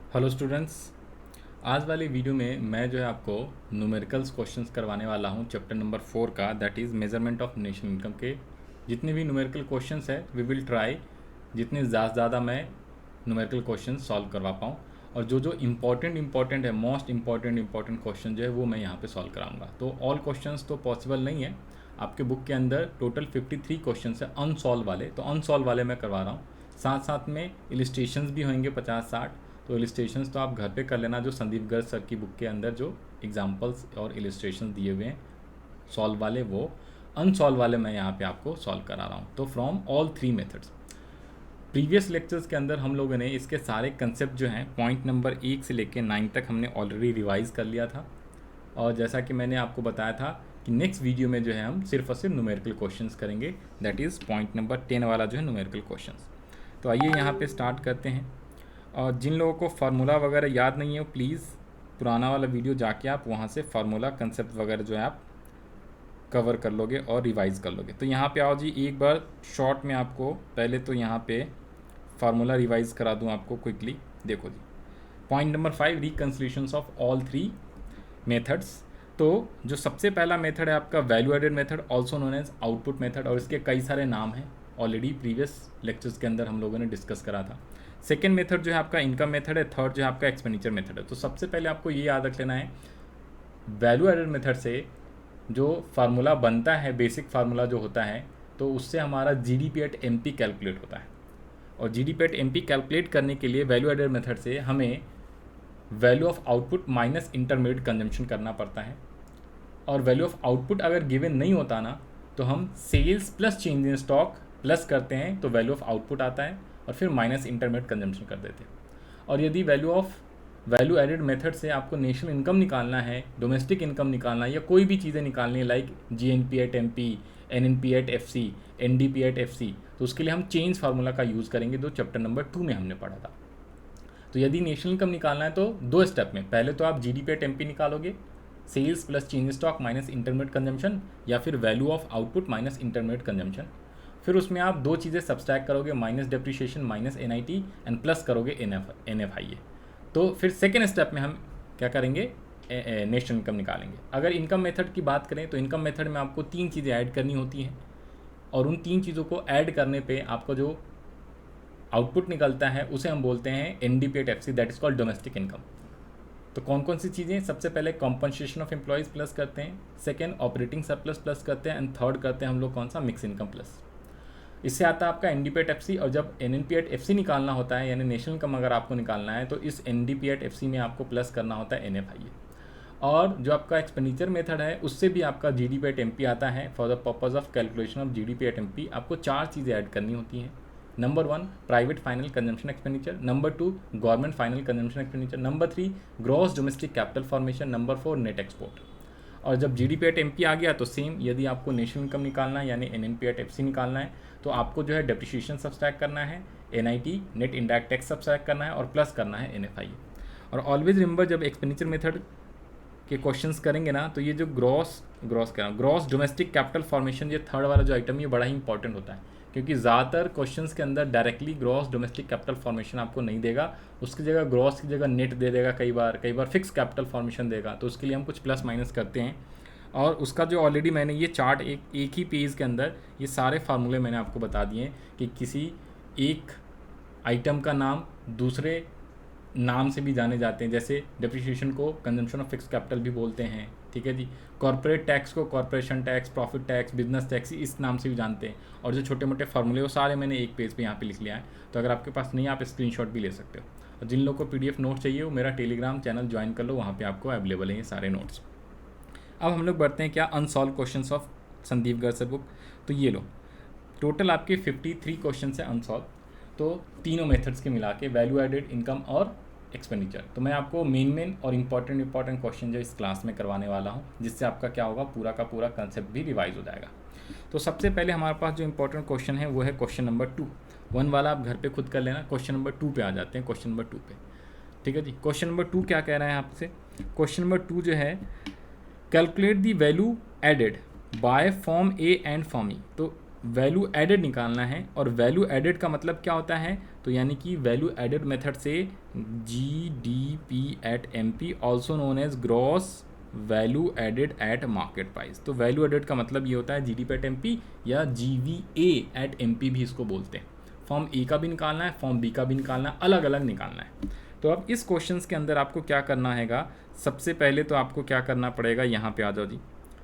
Hello students. आज वाली video में मैं जो है आपको न्यूमेरिकल्स क्वेश्चंस करवाने वाला हूँ चैप्टर नंबर 4 का, that is measurement of national income के जितने भी न्यूमेरिकल क्वेश्चंस है वी विल ट्राई जितने ज़्यादा मैं न्यूमेरिकल क्वेश्चंस सॉल्व करवा पाऊँ, और जो इम्पॉर्टेंट है, मोस्ट इम्पॉर्टेंट क्वेश्चन जो है वो मैं यहाँ पे सॉल्व कराऊंगा। तो ऑल क्वेश्चंस तो पॉसिबल नहीं है, आपके बुक के अंदर टोटल 53 क्वेश्चन है अनसॉल्व वाले, तो अनसॉल्व वाले मैं करवा रहा हूँ। साथ साथ में इलिस्ट्रेशंस भी होंगे 50-60, तो इलिस्ट्रेशंस तो आप घर पे कर लेना, जो संदीप गर्ग सर की बुक के अंदर जो एग्जांपल्स और इलिस्ट्रेशंस दिए हुए हैं सॉल्व वाले, वो अनसॉल्व वाले मैं यहाँ पे आपको सॉल्व करा रहा हूँ। तो from all 3 methods, previous lectures के अंदर हम लोगों ने इसके सारे कंसेप्ट जो हैं पॉइंट नंबर 1 से लेकर 9 तक हमने ऑलरेडी रिवाइज़ कर लिया था। और जैसा कि मैंने आपको बताया था कि नेक्स्ट वीडियो में जो है हम सिर्फ और सिर्फ न्यूमेरिकल क्वेश्चंस करेंगे, दैट इज़ पॉइंट नंबर 10 वाला जो है न्यूमेरिकल क्वेश्चंस। तो आइए यहाँ पे स्टार्ट करते हैं। और जिन लोगों को फार्मूला वगैरह याद नहीं है प्लीज़ पुराना वाला वीडियो जाके आप वहाँ से फार्मूला कंसेप्ट वगैरह जो है आप कवर कर लोगे और रिवाइज़ कर लोगे। तो यहाँ पे आओ जी, एक बार शॉर्ट में आपको पहले तो यहाँ पे फार्मूला रिवाइज़ करा दूँ आपको क्विकली। देखो जी, point number 5, reconciliations of all 3 methods. तो जो सबसे पहला मेथड है आपका value added method, also known as output method, और इसके कई सारे नाम हैं, ऑलरेडी प्रीवियस लेक्चर्स के अंदर हम लोगों ने डिस्कस करा था। सेकेंड मेथड जो है आपका इनकम मेथड है, थर्ड जो है आपका एक्सपेंडिचर मेथड है। तो सबसे पहले आपको ये याद रख लेना है, वैल्यू एडेड मेथड से जो फार्मूला बनता है, बेसिक फार्मूला जो होता है, तो उससे हमारा जीडीपी एट एमपी कैलकुलेट होता है। और जीडीपी एट एमपी कैलकुलेट करने के लिए वैल्यू एडेड मेथड से हमें value of output minus intermediate consumption करना पड़ता है। और वैल्यू ऑफ आउटपुट अगर गिवन नहीं होता ना, तो हम sales plus change in stock plus करते हैं तो वैल्यू ऑफ आउटपुट आता है, और फिर माइनस इंटरमीडिएट कंजम्पशन कर देते हैं। और यदि वैल्यू एडेड मेथड से आपको नेशनल इनकम निकालना है, डोमेस्टिक इनकम निकालना है, या कोई भी चीज़ें निकालनी है like GNP at MP, NNP at FC, NDP at FC, तो उसके लिए हम चेंज फार्मूला का यूज़ करेंगे, जो चैप्टर नंबर 2 में हमने पढ़ा था। तो यदि नेशनल इनकम निकालना है तो 2 स्टेप में, पहले तो आप जीडीपी एट एमपी निकालोगे, sales plus change stock minus intermediate consumption, या फिर value of output minus intermediate consumption. फिर उसमें आप 2 चीज़ें सब्सट्रैक्ट करोगे, minus depreciation minus NIT, and plus करोगे एनएफआईए। तो फिर सेकेंड स्टेप में हम क्या करेंगे, नेशनल इनकम निकालेंगे। अगर इनकम मेथड की बात करें तो इनकम मेथड में आपको 3 चीज़ें ऐड करनी होती हैं, और उन 3 चीज़ों को ऐड करने पे आपको जो आउटपुट निकलता है उसे हम बोलते हैं NDP at FC, that is called domestic income. तो कौन कौन सी चीज़ें, सबसे पहले कॉम्पनसेशन ऑफ एम्प्लॉयज़ प्लस करते हैं, सेकेंड ऑपरेटिंग सरप्लस प्लस करते हैं, एंड थर्ड करते हैं हम लोग कौन सा, मिक्स इनकम प्लस। इससे आता है आपका एनडीपी एट एफसी। और जब एनएनपी एट एफसी निकालना होता है, यानी नेशनल इनकम अगर आपको निकालना है, तो इस एनडीपी एट एफसी में आपको प्लस करना होता है एनएफआईए। और जो आपका एक्सपेंडिचर मेथड है उससे भी आपका जीडीपी एट एमपी आता है। For the purpose of calculation of GDP at MP आपको 4 चीज़ें ऐड करनी होती हैं। Number 1 private final consumption expenditure, number 2 government final consumption expenditure, number 3 gross domestic capital formation, number 4 net export. और जब GDP at MP आ गया तो same, यदि आपको नेशनल इनकम निकालना है यानी एनएनपी एट एफसी निकालना है, तो आपको जो है डेप्रिसिएशन सब्सट्रैक्ट करना है, NIT net indirect tax subtract करना है, और प्लस करना है एनएफआईए। और ऑलवेज रिमेंबर, जब एक्सपेंडिचर मेथड के क्वेश्चंस करेंगे ना, तो ये जो ग्रॉस डोमेस्टिक कैपिटल फॉर्मेशन, ये थर्ड वाला जो आइटम, ये बड़ा ही इंपॉर्टेंट होता है, क्योंकि ज़्यादातर क्वेश्चंस के अंदर directly gross domestic capital formation आपको नहीं देगा, उसकी जगह ग्रॉस की जगह नेट दे देगा, कई बार फिक्स कैपिटल फॉर्मेशन देगा। तो उसके लिए हम कुछ प्लस माइनस करते हैं, और उसका जो ऑलरेडी मैंने ये चार्ट एक ही पेज के अंदर ये सारे फार्मूले मैंने आपको बता दिए कि किसी एक आइटम का नाम दूसरे नाम से भी जाने जाते हैं, जैसे डेप्रिसिएशन को कंजम्पशन ऑफ फिक्स कैपिटल भी बोलते हैं, ठीक है जी। कॉर्पोरेट टैक्स को corporation tax, profit tax, business tax, इस नाम से भी जानते हैं। और जो छोटे मोटे फार्मूले वो सारे मैंने एक पेज पे यहाँ पे लिख लिया है, तो अगर आपके पास नहीं, आप स्क्रीनशॉट भी ले सकते हो। और जिन लोगों को पीडीएफ नोट चाहिए वो मेरा टेलीग्राम चैनल ज्वाइन कर लो, वहाँ पर आपको अवेलेबल है ये सारे नोट्स। अब हम लोग बढ़ते हैं क्या, unsolve question of Sandeep Garg book. तो ये लो, टोटल आपके 53 क्वेश्चन है अनसॉल्व, तो तीनों मेथड्स के मिला के वैल्यू एडेड, इनकम और एक्सपेंडिचर। तो मैं आपको मेन और इम्पॉर्टेंट क्वेश्चन जो इस क्लास में करवाने वाला हूँ, जिससे आपका क्या होगा, पूरा का पूरा कंसेप्ट भी रिवाइज हो जाएगा। तो सबसे पहले हमारे पास जो इंपॉर्टेंट क्वेश्चन है वो है क्वेश्चन नंबर 2। 1 वाला आप घर पे खुद कर लेना, क्वेश्चन नंबर 2 पे आ जाते हैं, क्वेश्चन नंबर 2 पे, ठीक है जी। क्वेश्चन नंबर 2 क्या कह रहा है आपसे, क्वेश्चन नंबर 2 जो है, calculate the value added by form A and form E. तो वैल्यू एडेड निकालना है, और वैल्यू एडेड का मतलब क्या होता है, तो यानी कि वैल्यू एडेड मेथड से GDP at MP also known as gross value added at market price. तो वैल्यू एडेड का मतलब ये होता है GDP एट MP या GVA एट MP भी इसको बोलते हैं। फॉर्म ए का भी निकालना है, फॉर्म बी का भी निकालना है, अलग अलग निकालना है। तो अब इस क्वेश्चंस के अंदर आपको क्या करना हैगा, सबसे पहले तो आपको क्या करना पड़ेगा, यहाँ पे आ जाओ जी।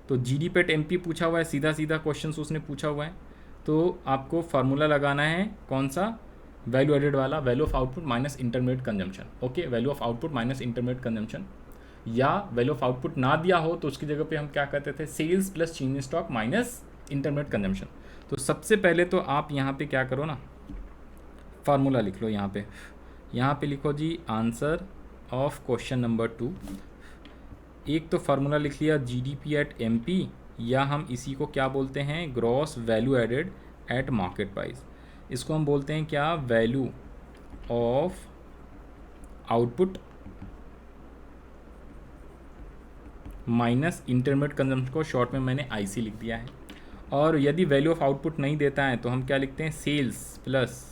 तो GDP एट MP पूछा हुआ है, सीधा सीधा क्वेश्चंस उसने पूछा हुआ है, तो आपको फार्मूला लगाना है कौन सा, वैल्यू एडेड वाला, value of output minus intermediate consumption. Okay, value of output minus intermediate consumption, या वैल्यू ऑफ आउटपुट ना दिया हो तो उसकी जगह पे हम क्या करते थे, sales plus change in stock minus intermediate consumption. तो सबसे पहले तो आप यहाँ पे क्या करो ना, फार्मूला लिख लो। यहाँ पे लिखो जी आंसर ऑफ क्वेश्चन नंबर 2। एक तो फार्मूला लिख लिया GDP एट MP, या हम इसी को क्या बोलते हैं, gross value added at market price. इसको हम बोलते हैं क्या, value of output minus intermediate consumption को शॉर्ट में मैंने IC लिख दिया है। और यदि वैल्यू ऑफ आउटपुट नहीं देता है तो हम क्या लिखते हैं, sales plus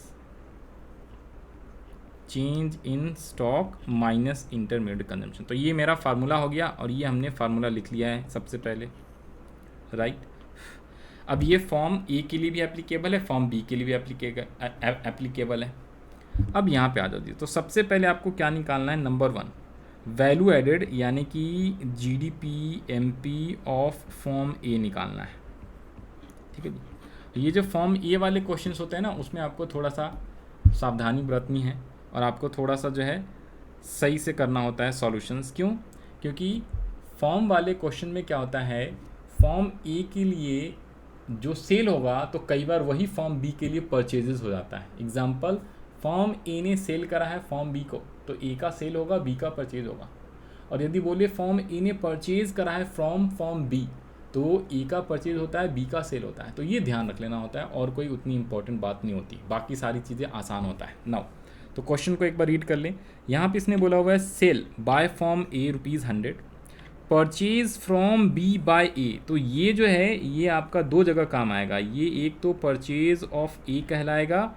change in stock minus intermediate consumption. तो ये मेरा फार्मूला हो गया और ये हमने फार्मूला लिख लिया है सबसे पहले, राइट। अब ये फॉर्म ए के लिए भी एप्लीकेबल है, फॉर्म बी के लिए भी एप्लीकेबल है। अब यहाँ पे आ जाओ जी। तो सबसे पहले आपको क्या निकालना है, नंबर 1 वैल्यू एडेड यानी कि GDP MP ऑफ फॉर्म ए निकालना है, ठीक है जी। ये जो फॉर्म ए वाले क्वेश्चंस होते हैं ना, उसमें आपको थोड़ा सा सावधानी बरतनी है और आपको थोड़ा सा जो है सही से करना होता है सॉल्यूशंस। क्यों? क्योंकि फॉर्म वाले क्वेश्चन में क्या होता है, फॉर्म ए के लिए जो सेल होगा तो कई बार वही फॉर्म बी के लिए परचेजेस हो जाता है। एग्जांपल, फॉर्म ए ने सेल करा है फॉर्म बी को, तो ए का सेल होगा, बी का परचेज होगा। और यदि बोले फॉर्म ए ने परचेज करा है फ्रॉम फॉर्म बी, तो ए का परचेज होता है, बी का सेल होता है। तो ये ध्यान रख लेना होता है और कोई उतनी इंपॉर्टेंट बात नहीं होती, बाकी सारी चीज़ें आसान होता है। नाउ तो क्वेश्चन को एक बार रीड कर लें। यहाँ पे इसने बोला हुआ है sale by form A ₹100, purchase from B by A. तो ये जो है ये आपका दो जगह काम आएगा। ये एक तो परचेज ऑफ ए कहलाएगा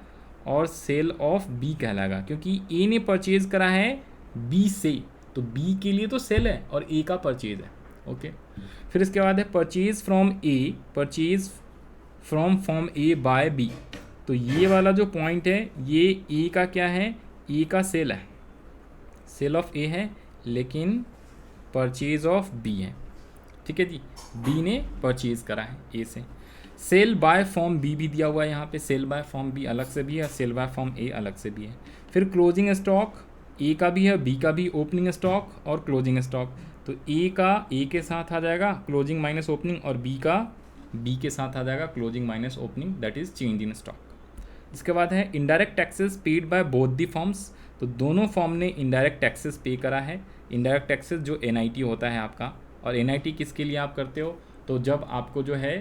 और सेल ऑफ बी कहलाएगा, क्योंकि ए ने परचेज करा है बी से, तो बी के लिए तो सेल है और ए का परचेज है। ओके, फिर इसके बाद है purchase from A, purchase from form A by B. तो ये वाला जो पॉइंट है ये ए का क्या है, ए का सेल है, सेल ऑफ ए है, लेकिन परचेज ऑफ बी है। ठीक है जी, बी ने परचेज करा है ए से। सेल बाय फॉर्म बी भी दिया हुआ है यहाँ पे, सेल बाय फॉर्म बी अलग से भी है, सेल बाय फॉर्म ए अलग से भी है। फिर क्लोजिंग स्टॉक ए का भी है, बी का भी, ओपनिंग स्टॉक और क्लोजिंग स्टॉक। तो ए का ए के साथ आ जाएगा क्लोजिंग माइनस ओपनिंग, और बी का बी के साथ आ जाएगा closing minus opening, that is change in stock. इसके बाद है indirect taxes paid by both the forms. तो दोनों फॉर्म ने इनडायरेक्ट टैक्सेस पे करा है। इनडायरेक्ट टैक्सेस जो NIT होता है आपका, और NIT किसके लिए आप करते हो, तो जब आपको जो है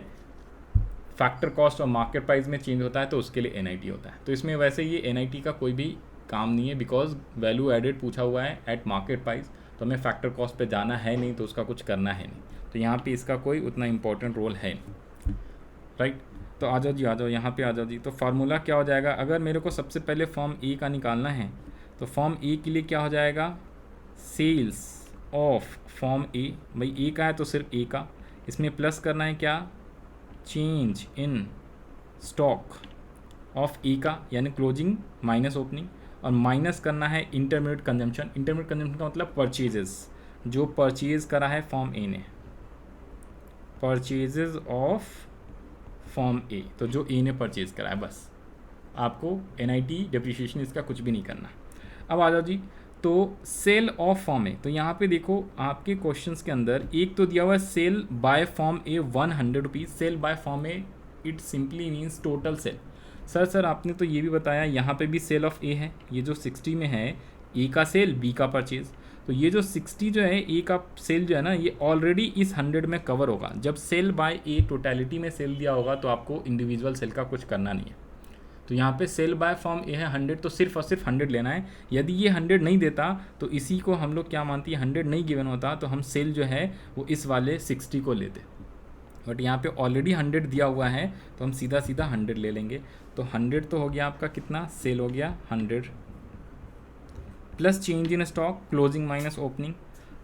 फैक्टर कॉस्ट और मार्केट प्राइस में चेंज होता है तो उसके लिए NIT होता है। तो इसमें वैसे ये NIT का कोई भी काम नहीं है, बिकॉज वैल्यू एडेड पूछा हुआ है एट मार्केट प्राइस, तो हमें फैक्टर कॉस्ट पे जाना है नहीं, तो उसका कुछ करना है नहीं, तो यहाँ पे इसका कोई उतना इंपॉर्टेंट रोल है नहीं, राइट। तो आ जाओ जी, आ जाओ यहाँ पे आ जाओ जी। तो फार्मूला क्या हो जाएगा, अगर मेरे को सबसे पहले फॉर्म ए का निकालना है तो फॉर्म ए के लिए क्या हो जाएगा, सेल्स ऑफ फॉर्म ए। भाई ए का है तो सिर्फ ए का, इसमें प्लस करना है क्या, चेंज इन स्टॉक ऑफ ए का, यानी क्लोजिंग माइनस ओपनिंग, और माइनस करना है इंटरमीडिएट कंजम्पशन। इंटरमीडिएट कंजम्पशन का मतलब परचेजेस, जो परचेज करा है फॉर्म ए ने, परचेजेस ऑफ फॉर्म ए, तो जो ए ने परचेज करा है, बस आपको NIT डिप्रिशिएशन इसका कुछ भी नहीं करना। अब आ जाओ जी, तो सेल ऑफ फॉर्म ए। तो यहाँ पे देखो आपके क्वेश्चंस के अंदर एक तो दिया हुआ है sale by form A ₹100। Sale by form A it simply means total sale. Sir आपने तो ये भी बताया यहाँ पे भी सेल ऑफ ए है, ये जो 60 में है ए का सेल, बी का परचेज। तो ये जो 60 जो है ए का सेल जो है ना, ये ऑलरेडी इस 100 में कवर होगा। जब सेल बाय ए टोटलिटी में सेल दिया होगा तो आपको इंडिविजुअल सेल का कुछ करना नहीं है। तो यहाँ पे सेल बाय फॉर्म ए है 100, तो सिर्फ और सिर्फ 100 लेना है। यदि ये 100 नहीं देता तो इसी को हम लोग क्या मानती है, 100 नहीं गिवन होता तो हम सेल जो है वो इस वाले 60 को लेते, बट यहाँ पे ऑलरेडी 100 दिया हुआ है तो हम सीधा सीधा 100 ले लेंगे। तो 100 तो हो गया आपका कितना, सेल हो गया 100 plus change in stock closing minus opening.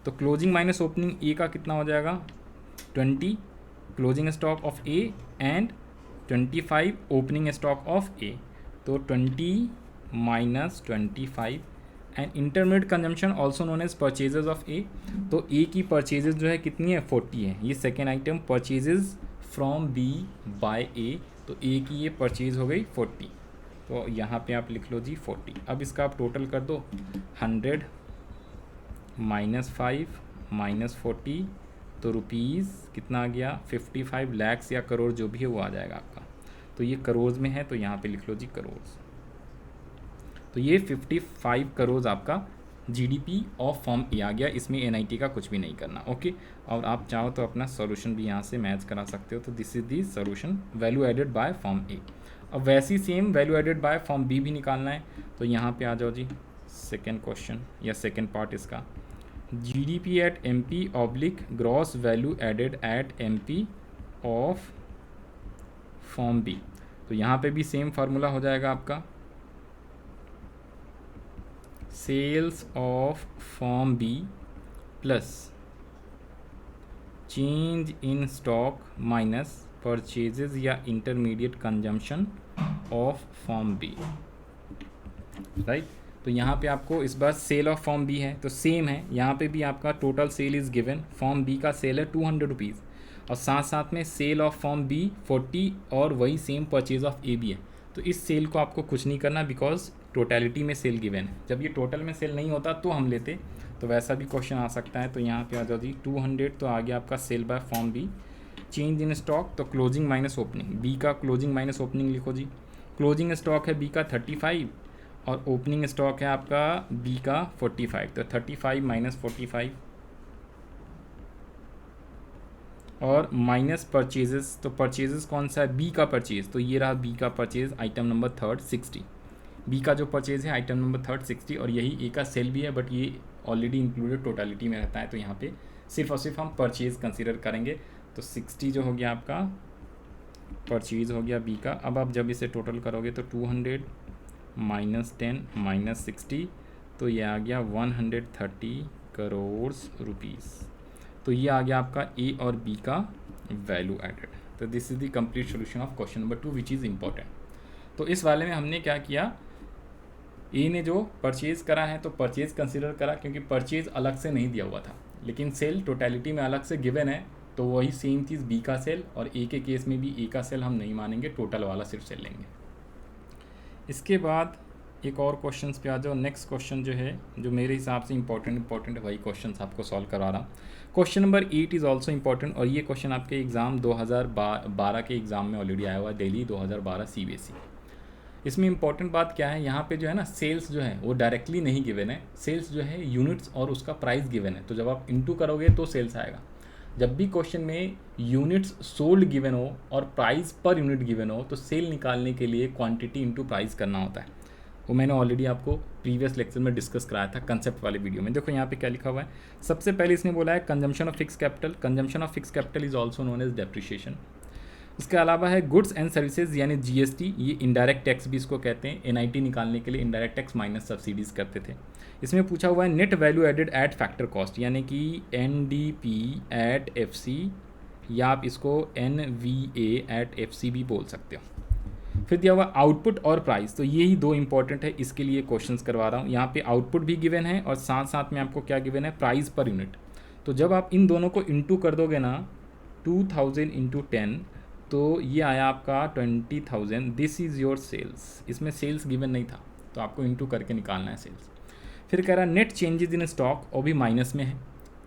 तो क्लोजिंग माइनस ओपनिंग ए का कितना हो जाएगा 20 closing stock of A and 25 opening stock of A. तो 20 minus 25 and intermediate consumption also known as purchases of A. तो A की purchases जो है कितनी है 40 है। ये second item purchases from B by A, तो ए की ये परचेज हो गई 40। तो यहाँ पे आप लिख लो जी 40। अब इसका आप टोटल कर दो 100 माइनस 5 माइनस 40, तो रुपीज़ कितना आ गया 55 लैक्स या करोड़ जो भी है वो आ जाएगा आपका। तो ये करोड़ में है तो यहाँ पे लिख लो जी करोड़। तो ये 55 करोड़ आपका जीडीपी ऑफ फॉर्म ए आ गया। इसमें एनआईटी का कुछ भी नहीं करना। ओके, और आप चाहो तो अपना सॉल्यूशन भी यहाँ से मैच करा सकते हो। तो this is the solution value added by form A. अब वैसी same value added by form B भी निकालना है। तो यहाँ पे आ जाओ जी सेकेंड क्वेश्चन या सेकेंड पार्ट इसका, GDP at MP oblique gross value added at MP of form B. तो यहाँ पे भी सेम फार्मूला हो जाएगा आपका, sales of form B plus change in stock minus purchases या intermediate consumption of form B, right. तो यहाँ पे आपको इस बार सेल ऑफ फॉर्म बी है तो सेम है, यहाँ पे भी आपका total sale is given. Form B का सेल है 200 रुपीज़ और साथ साथ में सेल ऑफ फॉर्म बी 40 और वही सेम परचेज ऑफ ए भी है। तो इस सेल को आपको कुछ नहीं करना बिकॉज टोटलिटी में सेल गिवन है। जब ये टोटल में सेल नहीं होता तो हम लेते, तो वैसा भी क्वेश्चन आ सकता है। तो यहाँ पे आ जाओ जी 200, तो आ गया आपका sale by form B. Change in stock तो क्लोजिंग माइनस ओपनिंग, बी का क्लोजिंग माइनस ओपनिंग लिखो जी। क्लोजिंग स्टॉक है बी का 35 और ओपनिंग स्टॉक है आपका बी का 45, तो 35 माइनस 45 और माइनस परचेजेस। तो परचेजेस कौन सा है, बी का परचेज, तो ये रहा बी का purchase item number third 60। B का जो परचेज है आइटम नंबर थर्ड 60 और यही ए का सेल भी है बट ये ऑलरेडी इंक्लूडेड टोटलिटी में रहता है। तो यहाँ पे सिर्फ और सिर्फ हम परचेज कंसीडर करेंगे। तो 60 जो हो गया आपका परचेज हो गया बी का। अब आप जब इसे टोटल करोगे तो 200 माइनस 10 माइनस 60, तो ये आ गया 130 करोड़ रुपीज़। तो ये आ गया आपका ए और बी का वैल्यू एडेड। तो this is the complete solution of question number 2 which is important. तो इस वाले में हमने क्या किया, ए ने जो परचेज़ करा है तो परचेज़ कंसिडर करा क्योंकि परचेज़ अलग से नहीं दिया हुआ था, लेकिन सेल टोटलिटी में अलग से गिवन है। तो वही सेम चीज़ बी का सेल और ए के केस में भी ए का सेल हम नहीं मानेंगे, टोटल वाला सिर्फ सेल लेंगे। इसके बाद एक और क्वेश्चंस पे आ जाओ। नेक्स्ट क्वेश्चन जो है जो मेरे हिसाब से इंपॉर्टेंट वही क्वेश्चंस आपको सॉल्व करवा रहा हूँ। Question number 8 is also important और ये क्वेश्चन आपके एग्ज़ाम 2012 के एग्ज़ाम में ऑलरेडी आया हुआ है, दिल्ली 2012 CBSE। इसमें इंपॉर्टेंट बात क्या है, यहाँ पे जो है ना सेल्स जो है वो डायरेक्टली नहीं गिवन है, सेल्स जो है यूनिट्स और उसका प्राइस गिवन है। तो जब आप इंटू करोगे तो सेल्स आएगा। जब भी क्वेश्चन में यूनिट्स सोल्ड गिवन हो और प्राइस पर यूनिट गिवन हो तो सेल निकालने के लिए क्वांटिटी इंटू प्राइस करना होता है। वो मैंने ऑलरेडी आपको प्रीवियस लेक्चर में डिस्कस कराया था कंसेप्ट वाले वीडियो में। देखो यहाँ पे क्या लिखा हुआ है, सबसे पहले इसने बोला है consumption of fix capital. Consumption of fix capital is also known as depreciation. इसके अलावा है गुड्स एंड सर्विसेज यानी GST, ये इनडायरेक्ट टैक्स भी इसको कहते हैं। NIT निकालने के लिए इनडायरेक्ट टैक्स माइनस सब्सिडीज़ करते थे। इसमें पूछा हुआ है net value added at factor cost यानी कि NDP एट FC या आप इसको NVA एट FC भी बोल सकते हो। फिर दिया हुआ आउटपुट और प्राइस, तो यही दो इंपॉर्टेंट है, इसके लिए क्वेश्चंस करवा रहा हूँ। यहाँ पे आउटपुट भी गिवन है और साथ साथ में आपको क्या गिवन है, प्राइस पर यूनिट। तो जब आप इन दोनों को इंटू कर दोगे ना 2000 इंटू 10 तो ये आया आपका 20,000। This is your sales. इसमें सेल्स गिवन नहीं था तो आपको इंटू करके निकालना है सेल्स। फिर कह रहा है नेट चेंजेस इन स्टॉक, और भी माइनस में है।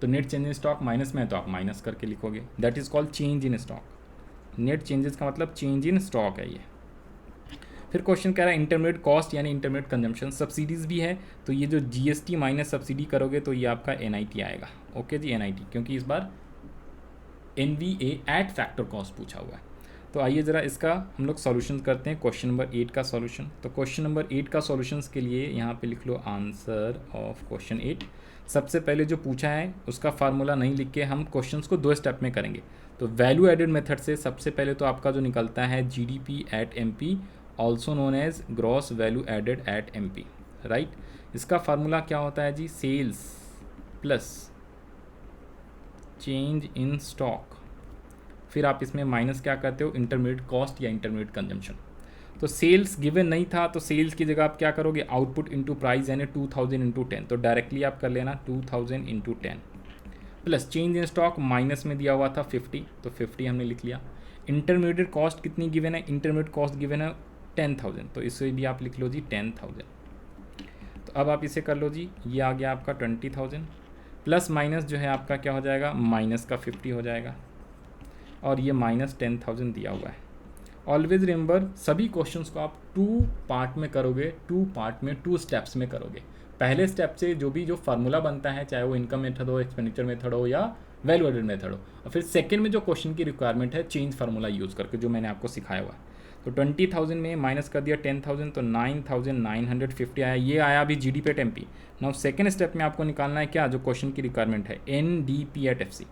तो net change in stock minus में है तो आप माइनस करके लिखोगे, that is called change in stock. Net changes का मतलब चेंज इन स्टॉक है ये। फिर क्वेश्चन कह रहा है इंटरमीडिएट कॉस्ट यानी इंटरमीडिएट कंजम्पशन। सब्सिडीज़ भी है तो ये जो GST माइनस सब्सिडी करोगे तो ये आपका NIT आएगा। ओके जी, NIT, क्योंकि इस बार NVA एट फैक्टर कॉस्ट पूछा हुआ है। तो आइए ज़रा इसका हम लोग सॉल्यूशन करते हैं, क्वेश्चन नंबर 8 का सॉल्यूशन। तो क्वेश्चन नंबर 8 का सॉल्यूशंस के लिए यहाँ पे लिख लो आंसर ऑफ क्वेश्चन 8। सबसे पहले जो पूछा है उसका फार्मूला नहीं लिख के हम क्वेश्चंस को 2 स्टेप में करेंगे। तो वैल्यू एडेड मेथड से सबसे पहले तो आपका जो निकलता है GDP at MP, also known as gross value added at MP, right. इसका फार्मूला क्या होता है जी, sales plus change in stock, फिर आप इसमें माइनस क्या करते हो, इंटरमीडिएट कॉस्ट या इंटरमीडिएट कंजम्पशन। तो सेल्स गिवन नहीं था तो सेल्स की जगह आप क्या करोगे, आउटपुट इंटू प्राइस यानी 2000 इंटू 10, तो डायरेक्टली आप कर लेना 2000 into 10 plus change in stock minus में दिया हुआ था 50, तो 50 हमने लिख लिया। इंटरमीडिएट कॉस्ट कितनी गिवन है, इंटरमीडिएट कॉस्ट गिवन है 10,000, तो इसे भी आप लिख लो जी 10,000। तो अब आप इसे कर लो जी, ये आ गया आपका 20,000 प्लस माइनस जो है आपका क्या हो जाएगा, माइनस का 50 हो जाएगा, और ये माइनस 10,000 दिया हुआ है। ऑलवेज रिमेंबर सभी क्वेश्चंस को आप 2 पार्ट में करोगे, 2 पार्ट में 2 स्टेप्स में करोगे। पहले स्टेप से जो फार्मूला बनता है, चाहे वो इनकम मेथड हो, एक्सपेंडिचर मेथड हो या वैल्यू एडेड मेथड हो, और फिर सेकंड में जो क्वेश्चन की रिक्वायरमेंट है चेंज फार्मूला यूज़ करके, जो मैंने आपको सिखाया हुआ है। तो 20,000 में माइनस कर दिया 10,000, तो 9,950 आया, ये आया अभी G D P at M P. Now second step में आपको निकालना है क्या, जो क्वेश्चन की रिक्वायरमेंट है N D P at F C.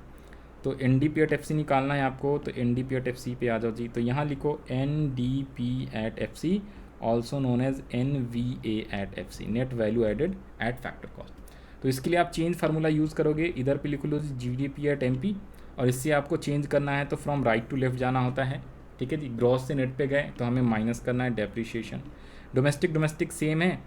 तो N D P at F C निकालना है आपको, तो N D P at F C पे आ जाओ जी। तो यहाँ लिखो N D P at F C, also known as N V A at F C, net value added at factor cost. तो इसके लिए आप चेंज फार्मूला यूज़ करोगे, इधर पे लिख लो G D P at M P, और इससे आपको चेंज करना है तो फ्रॉम राइट टू लेफ्ट जाना होता है, ठीक है जी। ग्रॉस से नेट पे गए तो हमें माइनस करना है डेप्रीशिएशन। डोमेस्टिक सेम है,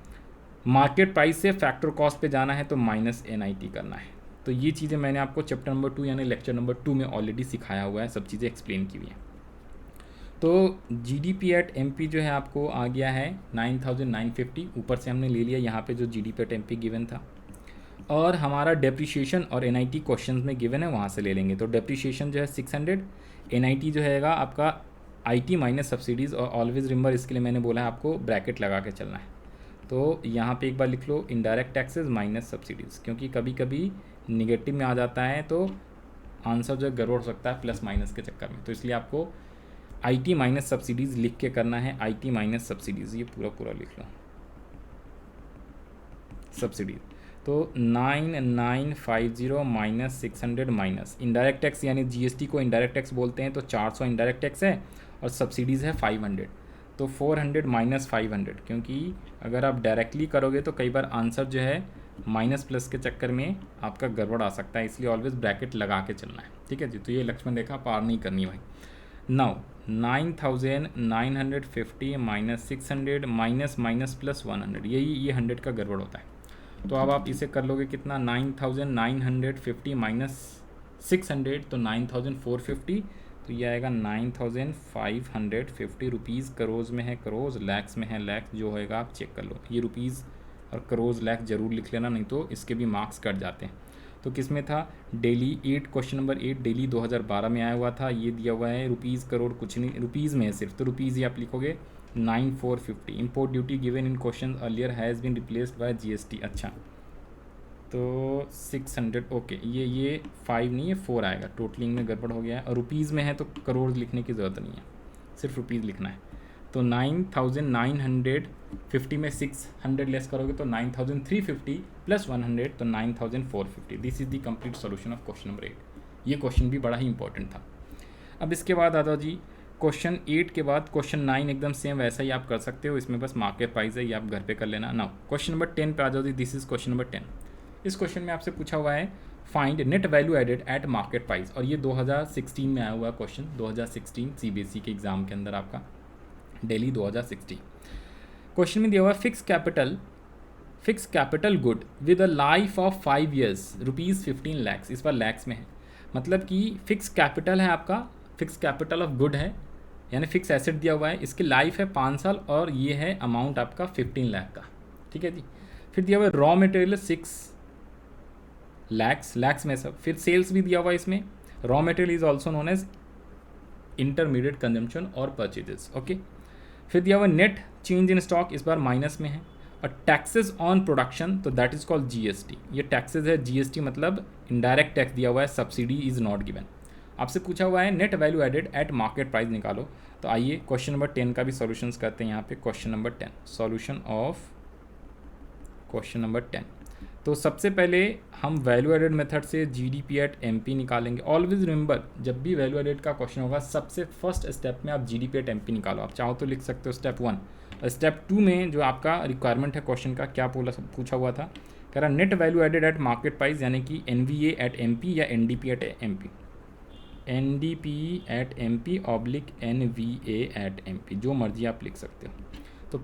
मार्केट प्राइस से फैक्टर कॉस्ट पे जाना है तो माइनस NIT करना है। तो ये चीज़ें मैंने आपको चैप्टर नंबर 2 यानी लेक्चर नंबर 2 में ऑलरेडी सिखाया हुआ है, सब चीज़ें एक्सप्लेन की हुई हैं। तो GDP एट MP जो है आपको आ गया है 9,950, ऊपर से हमने ले लिया यहाँ पे जो GDP एट MP गिवन था, और हमारा डेप्रीशिएशन और NIT क्वेश्चन में गिवन है वहाँ से ले लेंगे। तो डेप्रीशिएशन जो है 600, NIT जो है आपका IT माइनस सब्सिडीज़, और ऑलवेज रिमेंबर इसके लिए मैंने बोला है आपको ब्रैकेट लगा के चलना है। तो यहाँ पे एक बार लिख लो इनडायरेक्ट टैक्सेस माइनस सब्सिडीज़, क्योंकि कभी कभी निगेटिव में आ जाता है तो आंसर जो गड़बड़ हो सकता है प्लस माइनस के चक्कर में, तो इसलिए आपको IT माइनस सब्सिडीज़ लिख के करना है। IT माइनस सब्सिडीज़ ये पूरा लिख लो, सब्सिडीज़। तो 9,950 माइनस 600 माइनस इनडायरेक्ट टैक्स यानी GST को इनडायरेक्ट टैक्स बोलते हैं, तो 400 इनडायरेक्ट टैक्स है और सब्सिडीज़ है 500, तो 400 माइनस 500, क्योंकि अगर आप डायरेक्टली करोगे तो कई बार आंसर जो है माइनस प्लस के चक्कर में आपका गड़बड़ आ सकता है, इसलिए ऑलवेज ब्रैकेट लगा के चलना है, ठीक है जी। तो ये लक्ष्मण रेखा पार नहीं करनी भाई। नाउ 9,950 माइनस 600 माइनस प्लस 100, ये 100 का गड़बड़ होता है। तो अब आप इसे कर लोगे कितना, 9,950 माइनस 600, तो 9,450, तो ये आएगा 9,550 रुपीज़। करोज़ में है करोज़, लैक्स में है लैक्स, जो होएगा आप चेक कर लो। ये रुपीज़ और करोज़ लैक्स ज़रूर लिख लेना, नहीं तो इसके भी मार्क्स कट जाते हैं। तो किस में था, डेली 8, क्वेश्चन नंबर 8 डेली 2012 में आया हुआ था, ये दिया हुआ है रुपीज़ करोड़ कुछ नहीं, रुपीज़ में है सिर्फ, तो रुपीज़ ही आप लिखोगे 9,450। Import duty given in question earlier has been replaced by GST। अच्छा, तो 600, ओके, ये 5 नहीं है 4 आएगा, टोटलिंग में गड़बड़ हो गया है, और रुपीज़ में है तो करोड़ लिखने की ज़रूरत नहीं है, सिर्फ रुपीज़ लिखना है। तो 9,950 में 600 लेस करोगे तो 9,350 प्लस 100, तो 9,450। This is the complete solution of question number 8। ये क्वेश्चन भी बड़ा ही इंपॉर्टेंट था। अब इसके बाद आ जाओ जी, क्वेश्चन 8 के बाद क्वेश्चन 9 एकदम सेम वैसा ही आप कर सकते हो, इसमें बस मार्केट प्राइस है, ये आप घर पे कर लेना। नाउ क्वेश्चन नंबर 10 पे आ जाओ जी, दिस इज क्वेश्चन नंबर 10। इस क्वेश्चन में आपसे पूछा हुआ है find net value added at market price, और ये 2016 में आया हुआ क्वेश्चन, 2016 CBSE के एग्जाम के अंदर आपका, दिल्ली 2016। क्वेश्चन में दिया हुआ fix capital good with a life of 5 years ₹15 lakhs, इस बार लैक्स में है, मतलब कि फिक्स कैपिटल है आपका, फिक्स कैपिटल ऑफ गुड है यानी फिक्स एसेट दिया हुआ है, इसकी लाइफ है 5 साल, और ये है अमाउंट आपका 15 लाख का, ठीक है जी। फिर दिया हुआ है रॉ मटेरियल 6 लैक्स में सब, फिर सेल्स भी दिया हुआ है इसमें। Raw material is also known as intermediate consumption और परचेजेस, ओके। फिर दिया हुआ नेट चेंज इन स्टॉक, इस बार माइनस में है, और टैक्सेस ऑन प्रोडक्शन, तो दैट इज कॉल्ड GST। ये टैक्सेस है, GST मतलब इनडायरेक्ट टैक्स दिया हुआ है, सब्सिडी इज नॉट गिवन। आपसे पूछा हुआ है net value added at market price निकालो। तो आइए क्वेश्चन नंबर 10 का भी सॉल्यूशंस करते हैं यहाँ पे। Question number 10, solution of question number 10। तो सबसे पहले हम वैल्यू एडेड मेथड से जीडीपी एट एमपी निकालेंगे। ऑलवेज रिमेंबर, जब भी वैल्यू एडेड का क्वेश्चन होगा सबसे फर्स्ट स्टेप में आप जीडीपी एट एमपी निकालो। आप चाहो तो लिख सकते हो स्टेप 1। स्टेप 2 में जो आपका रिक्वायरमेंट है क्वेश्चन का, क्या पूछा हुआ था, कह रहा net value added at market price, यानी कि एनवीए एट एमपी या NDP at MP, NDP at MP oblique NVA at MP, जो मर्जी आप लिख सकते हो। तो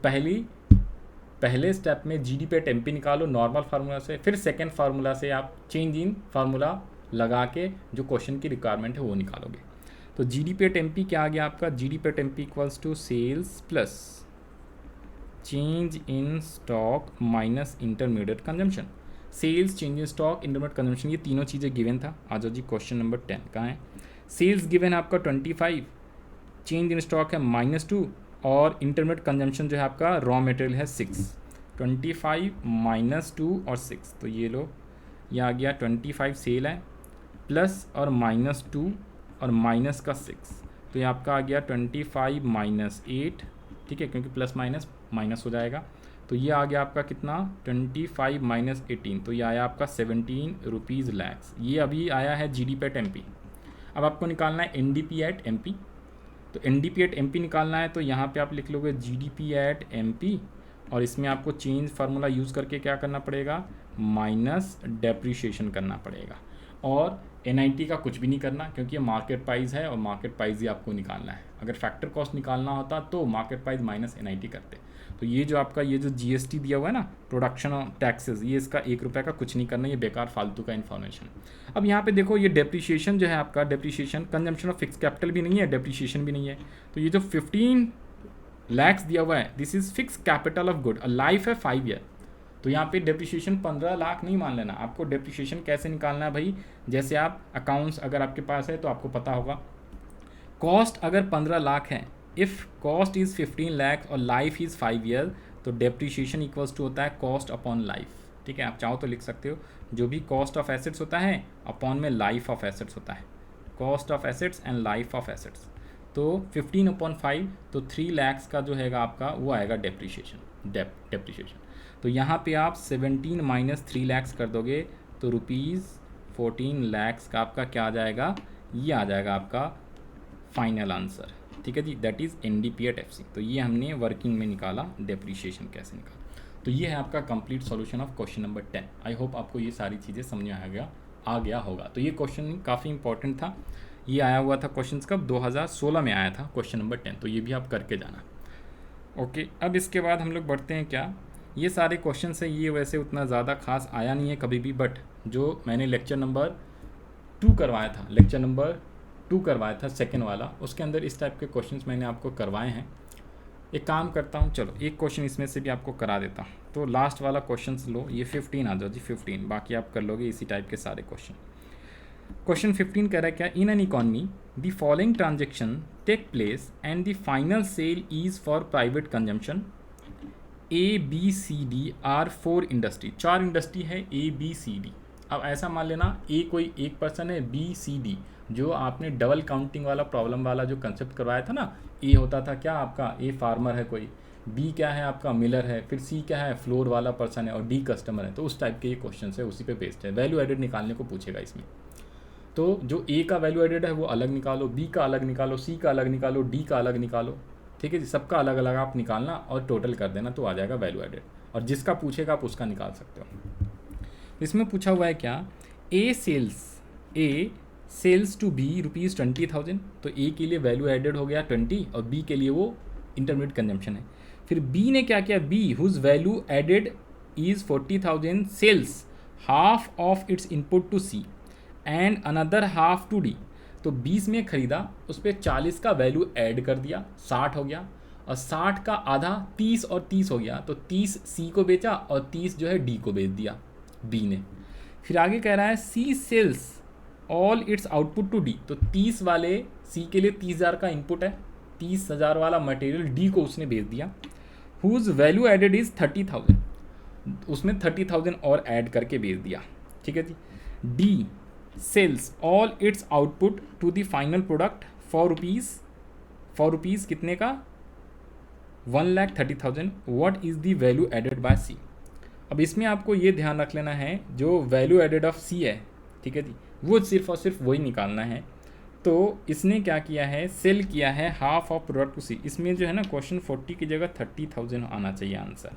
पहले स्टेप में जीडीपी एट एमपी निकालो नॉर्मल फार्मूला से, फिर सेकेंड फार्मूला से आप चेंज इन फार्मूला लगा के जो क्वेश्चन की रिक्वायरमेंट है वो निकालोगे। तो जीडीपी एट एमपी क्या आ गया आपका, GDP at MP equals to sales plus change in stock minus intermediate consumption. Sales, change in stock, intermediate consumption, ये तीनों चीज़ें गिवन था। आ जाओ जी क्वेश्चन नंबर 10 कहाँ है। सेल्स गिवन है आपका 25, चेंज इन स्टॉक है -2 और इंटरमीडिएट कंजम्पशन जो है आपका रॉ मटेरियल है 6। 25 -2 और 6, तो ये लो, ये आ गया 25 सेल है प्लस और -2 और माइनस का 6, तो ये आपका आ गया 25 -8, ठीक है, क्योंकि प्लस माइनस माइनस हो जाएगा। तो ये आ गया आपका कितना, 25 -18, तो ये आया आपका 17 रुपीज़ लैक्स। ये अभी आया है जीडीपी एट एमपी। अब आपको निकालना है एनडीपी एट एमपी। तो एनडीपी एट एमपी निकालना है, तो यहाँ पे आप लिख लोगे जीडीपी एट एमपी और इसमें आपको चेंज फार्मूला यूज़ करके क्या करना पड़ेगा, माइनस डेप्रीशिएशन करना पड़ेगा। और एनआईटी का कुछ भी नहीं करना, क्योंकि ये मार्केट प्राइस है और मार्केट प्राइस ही आपको निकालना है। अगर फैक्टर कॉस्ट निकालना होता तो मार्केट प्राइस माइनस एनआईटी करते। तो ये जो आपका ये जो जीएसटी दिया हुआ है ना, प्रोडक्शन टैक्सेस, ये इसका 1 रुपये का कुछ नहीं करना, ये बेकार फालतू का इन्फॉर्मेशन। अब यहाँ पे देखो, ये डेप्रीशिएशन जो है आपका, depreciation consumption of fix capital भी नहीं है, डेप्रीशिएशन भी नहीं है। तो ये जो 15 लैक्स दिया हुआ है, this is fix capital of good, life है 5 ईयर। तो यहाँ पे डेप्रीशिएशन 15 लाख नहीं मान लेना। आपको डेप्रीशिएशन कैसे निकालना है भाई, जैसे आप अकाउंट्स अगर आपके पास है तो आपको पता होगा, कॉस्ट अगर 15 लाख है, इफ़ कॉस्ट इज़ 15 लाख और लाइफ इज़ 5 ईयर, तो डेप्रीशिएशन इक्वल्स टू होता है कॉस्ट अपॉन लाइफ। ठीक है, आप चाहो तो लिख सकते हो, जो भी कॉस्ट ऑफ एसेट्स होता है अपॉन में लाइफ ऑफ एसेट्स होता है, cost of assets and life of assets. तो 15/5, तो 3 लैक्स का जो हैगा आपका वो आएगा डेप्रीशिएशन, डेप्रीशिएशन। तो यहाँ पे आप 17 माइनस 3 लैक्स कर दोगे तो ₹14 लैक्स का आपका क्या आ जाएगा, ये आ जाएगा आपका फाइनल आंसर। ठीक है जी, that is NDP at FC. तो ये हमने वर्किंग में निकाला, डेप्रीशिएशन कैसे निकाला। तो ये है आपका complete solution of question number 10। I hope आपको ये सारी चीज़ें समझ में आ गया होगा। तो ये क्वेश्चन काफ़ी इंपॉर्टेंट था। ये आया हुआ था क्वेश्चन कब, 2016 में आया था क्वेश्चन नंबर 10। तो ये भी आप करके जाना। ओके, अब इसके बाद हम लोग बढ़ते हैं क्या, ये सारे क्वेश्चन है, ये वैसे उतना ज़्यादा खास आया नहीं है कभी भी, बट जो मैंने लेक्चर नंबर 2 करवाया था, लेक्चर नंबर 2 करवाया था सेकेंड वाला, उसके अंदर इस टाइप के क्वेश्चंस मैंने आपको करवाए हैं। एक काम करता हूँ, चलो एक क्वेश्चन इसमें से भी आपको करा देता हूँ। तो लास्ट वाला क्वेश्चन लो, ये 15 आ जाओ जी, 15, बाकी आप कर लोगे इसी टाइप के सारे क्वेश्चन। क्वेश्चन 15 कह रहा है क्या, in an economy the following transaction take place and the final sale is for private consumption, A B C D are 4 industry, 4 industry है ए बी सी डी। अब ऐसा मान लेना, ए कोई एक पर्सन है, बी सी डी जो आपने डबल काउंटिंग वाला प्रॉब्लम वाला जो कंसेप्ट करवाया था ना, ए होता था क्या आपका, ए फार्मर है कोई, बी क्या है आपका मिलर है, फिर सी क्या है फ्लोर वाला पर्सन है और डी कस्टमर है। तो उस टाइप के ये क्वेश्चन है, उसी पे बेस्ड है। वैल्यू एडेड निकालने को पूछेगा इसमें। तो जो ए का वैल्यू एडेड है वो अलग निकालो, बी का अलग निकालो, सी का अलग निकालो, डी का अलग निकालो। ठीक है जी, सबका अलग अलग आप निकालना और टोटल कर देना, तो आ जाएगा वैल्यू एडेड। और जिसका पूछेगा आप उसका निकाल सकते हो। इसमें पूछा हुआ है क्या, ए सेल्स टू बी ₹20,000, तो ए के लिए वैल्यू एडेड हो गया 20 और बी के लिए वो इंटरमीडिएट कंजम्पशन है। फिर बी ने क्या किया, B whose value added is 40,000 sells half of its input to C and another half to D. तो 20 में ख़रीदा, उस पर 40 का वैल्यू ऐड कर दिया, 60 हो गया, और 60 का आधा 30 और 30 हो गया, तो 30 सी को बेचा और 30 जो है डी को बेच दिया बी ने। फिर आगे कह रहा है C sells all its output to D, तो 30 वाले सी के लिए 30,000 का इनपुट है, 30,000 वाला मटेरियल डी को उसने बेच दिया। हुज वैल्यू एडेड इज़ 30,000, उसमें 30,000 और ऐड करके बेच दिया। ठीक है जी। D sells all its output to the final product for rupees कितने का 1,30,000 what is the value added by C. अब इसमें आपको ये ध्यान रख लेना है जो वैल्यू एडेड ऑफ सी है, ठीक है जी, वो सिर्फ और सिर्फ वही निकालना है। तो इसने क्या किया है, सेल किया है हाफ ऑफ प्रोडक्ट टू सी। इसमें जो है ना क्वेश्चन 40 की जगह 30,000 आना चाहिए आंसर।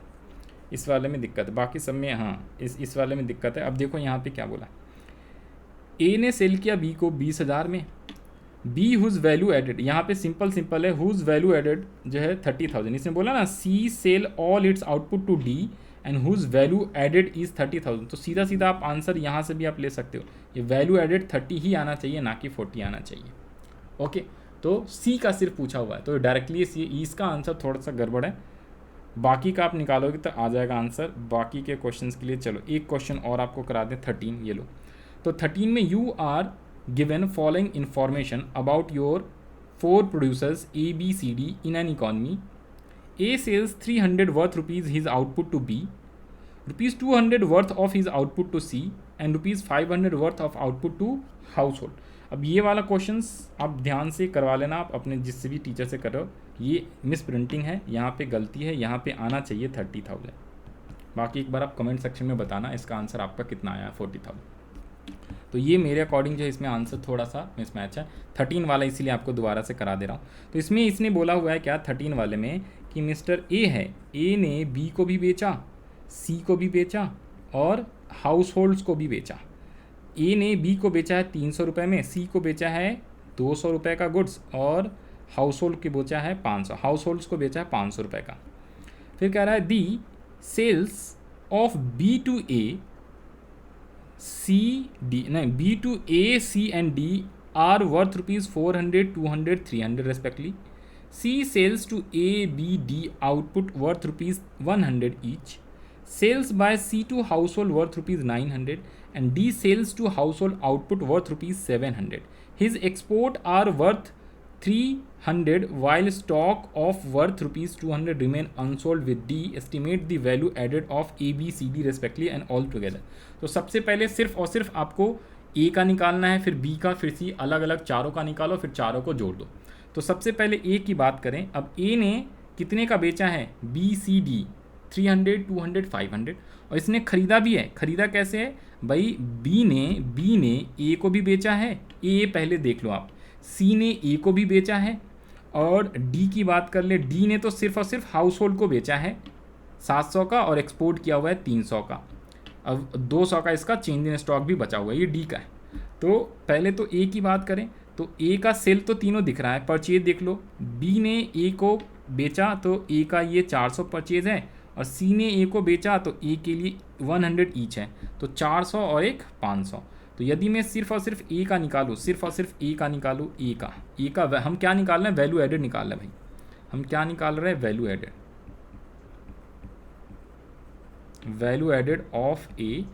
इस वाले में दिक्कत है, बाकी सब में हाँ इस वाले में दिक्कत है। अब देखो यहाँ पे क्या बोला, ए ने सेल किया बी को 20,000 में, बी हुज वैल्यू एडेड, यहाँ पे सिंपल है, हुज वैल्यू एडेड जो है 30,000। इसने बोला ना C sell all its output to D and whose value added is 30,000। तो सीधा सीधा आप आंसर यहाँ से भी आप ले सकते हो, ये वैल्यू एडेड 30 ही आना चाहिए, ना कि 40 आना चाहिए। ओके, तो सी का सिर्फ पूछा हुआ है, तो डायरेक्टली इसका आंसर थोड़ा सा गड़बड़ है। बाकी का आप निकालोगे तो आ जाएगा आंसर बाकी के क्वेश्चंस के लिए। चलो एक क्वेश्चन और आपको करा दें, 13, ये लो। तो 13 में you are given following information about your 4 producers ABCD in an economy. A sells 300 worth rupees his output to B, rupees 200 worth of his output to C, and rupees 500 worth of output to household. अब ये वाला questions आप ध्यान से करवा लेना, आप अपने जिससे भी टीचर से करो। ये मिस प्रिंटिंग है, यहाँ पे गलती है, यहाँ पे आना चाहिए 30,000। बाकी एक बार आप कमेंट सेक्शन में बताना इसका आंसर आपका कितना आया 40,000। तो ये मेरे अकॉर्डिंग जो है इसमें आंसर थोड़ा सा मिसमैच है, 13 वाला, इसीलिए आपको दोबारा से करा दे रहा हूँ। तो इसमें इसने बोला हुआ है क्या 13 वाले में कि मिस्टर ए है, ए ने बी को भी बेचा, सी को भी बेचा और हाउस होल्ड्स को भी बेचा। ए ने बी को बेचा है 300 रुपये में, सी को बेचा है 200 रुपये का गुड्स और हाउस होल्ड को बेचा है 500, हाउस होल्ड्स को बेचा है 500 रुपये का। फिर कह रहा है the sales of B to A C D नहीं B to A C and D are worth rupees 400, 200, 300 respectively. C sales to A B D output worth rupees 100 each. Sales by C to household worth rupees 900 and D sales to household output worth rupees 700. His export are worth 300 while stock of worth rupees 200 remain unsold with D. Estimate the value added of A, B, C, D respectively and all together. तो सबसे पहले सिर्फ और सिर्फ आपको A का निकालना है, फिर B का, फिर C, अलग अलग चारों का निकालो, फिर चारों को जोड़ दो। तो सबसे पहले A की बात करें। अब A ने कितने का बेचा है, B, C, D 300, 200, 500 और इसने ख़रीदा भी है। ख़रीदा कैसे है भाई, बी ने ए को भी बेचा है, ए पहले देख लो आप, सी ने ए को भी बेचा है और डी की बात कर ले, डी ने तो सिर्फ और सिर्फ हाउस होल्ड को बेचा है 700 का और एक्सपोर्ट किया हुआ है 300 का। अब 200 का इसका चेंज इन स्टॉक भी बचा हुआ है, ये डी का है। तो पहले तो ए की बात करें तो ए का सेल तो तीनों दिख रहा है, परचेज देख लो, बी ने ए को बेचा तो ए का ये 400 परचेज है और सी ने ए को बेचा तो ए के लिए 100 ईच है, तो 400 और एक 500। तो यदि मैं सिर्फ और सिर्फ ए का निकालूँ, सिर्फ और सिर्फ ए का निकालूँ, ए का हम क्या निकाल रहे हैं, वैल्यू एडेड निकाल रहे हैं भाई। हम क्या निकाल रहे हैं, वैल्यू एडेड ऑफ ए,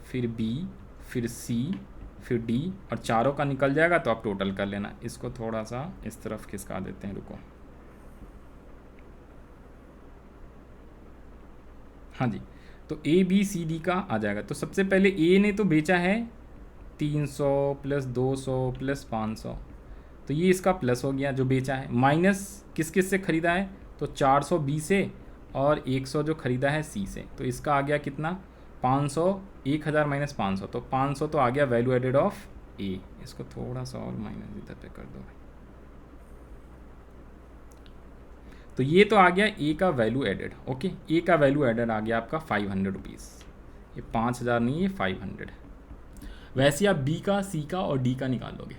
फिर बी, फिर सी, फिर डी और चारों का निकल जाएगा तो आप टोटल कर लेना। इसको थोड़ा सा इस तरफ खिसका देते हैं, रुको, हाँ जी। तो ए बी सी डी का आ जाएगा। तो सबसे पहले ए ने तो बेचा है 300 प्लस 200 प्लस 500, तो ये इसका प्लस हो गया जो बेचा है, माइनस किस किस से ख़रीदा है, तो 400 बी से और 100 जो ख़रीदा है सी से, तो इसका आ गया कितना 500, 1000 माइनस 500, तो 500 तो आ गया वैल्यू एडेड ऑफ ए। इसको थोड़ा सा और माइनस इधर पे कर दो भाई। तो ये तो आ गया ए का वैल्यू एडेड। ओके, ए का वैल्यू एडेड आ गया आपका 500 रुपीज़, ये 5000 नहीं, ये 500। वैसे आप बी का, सी का और डी का निकाल लोगे।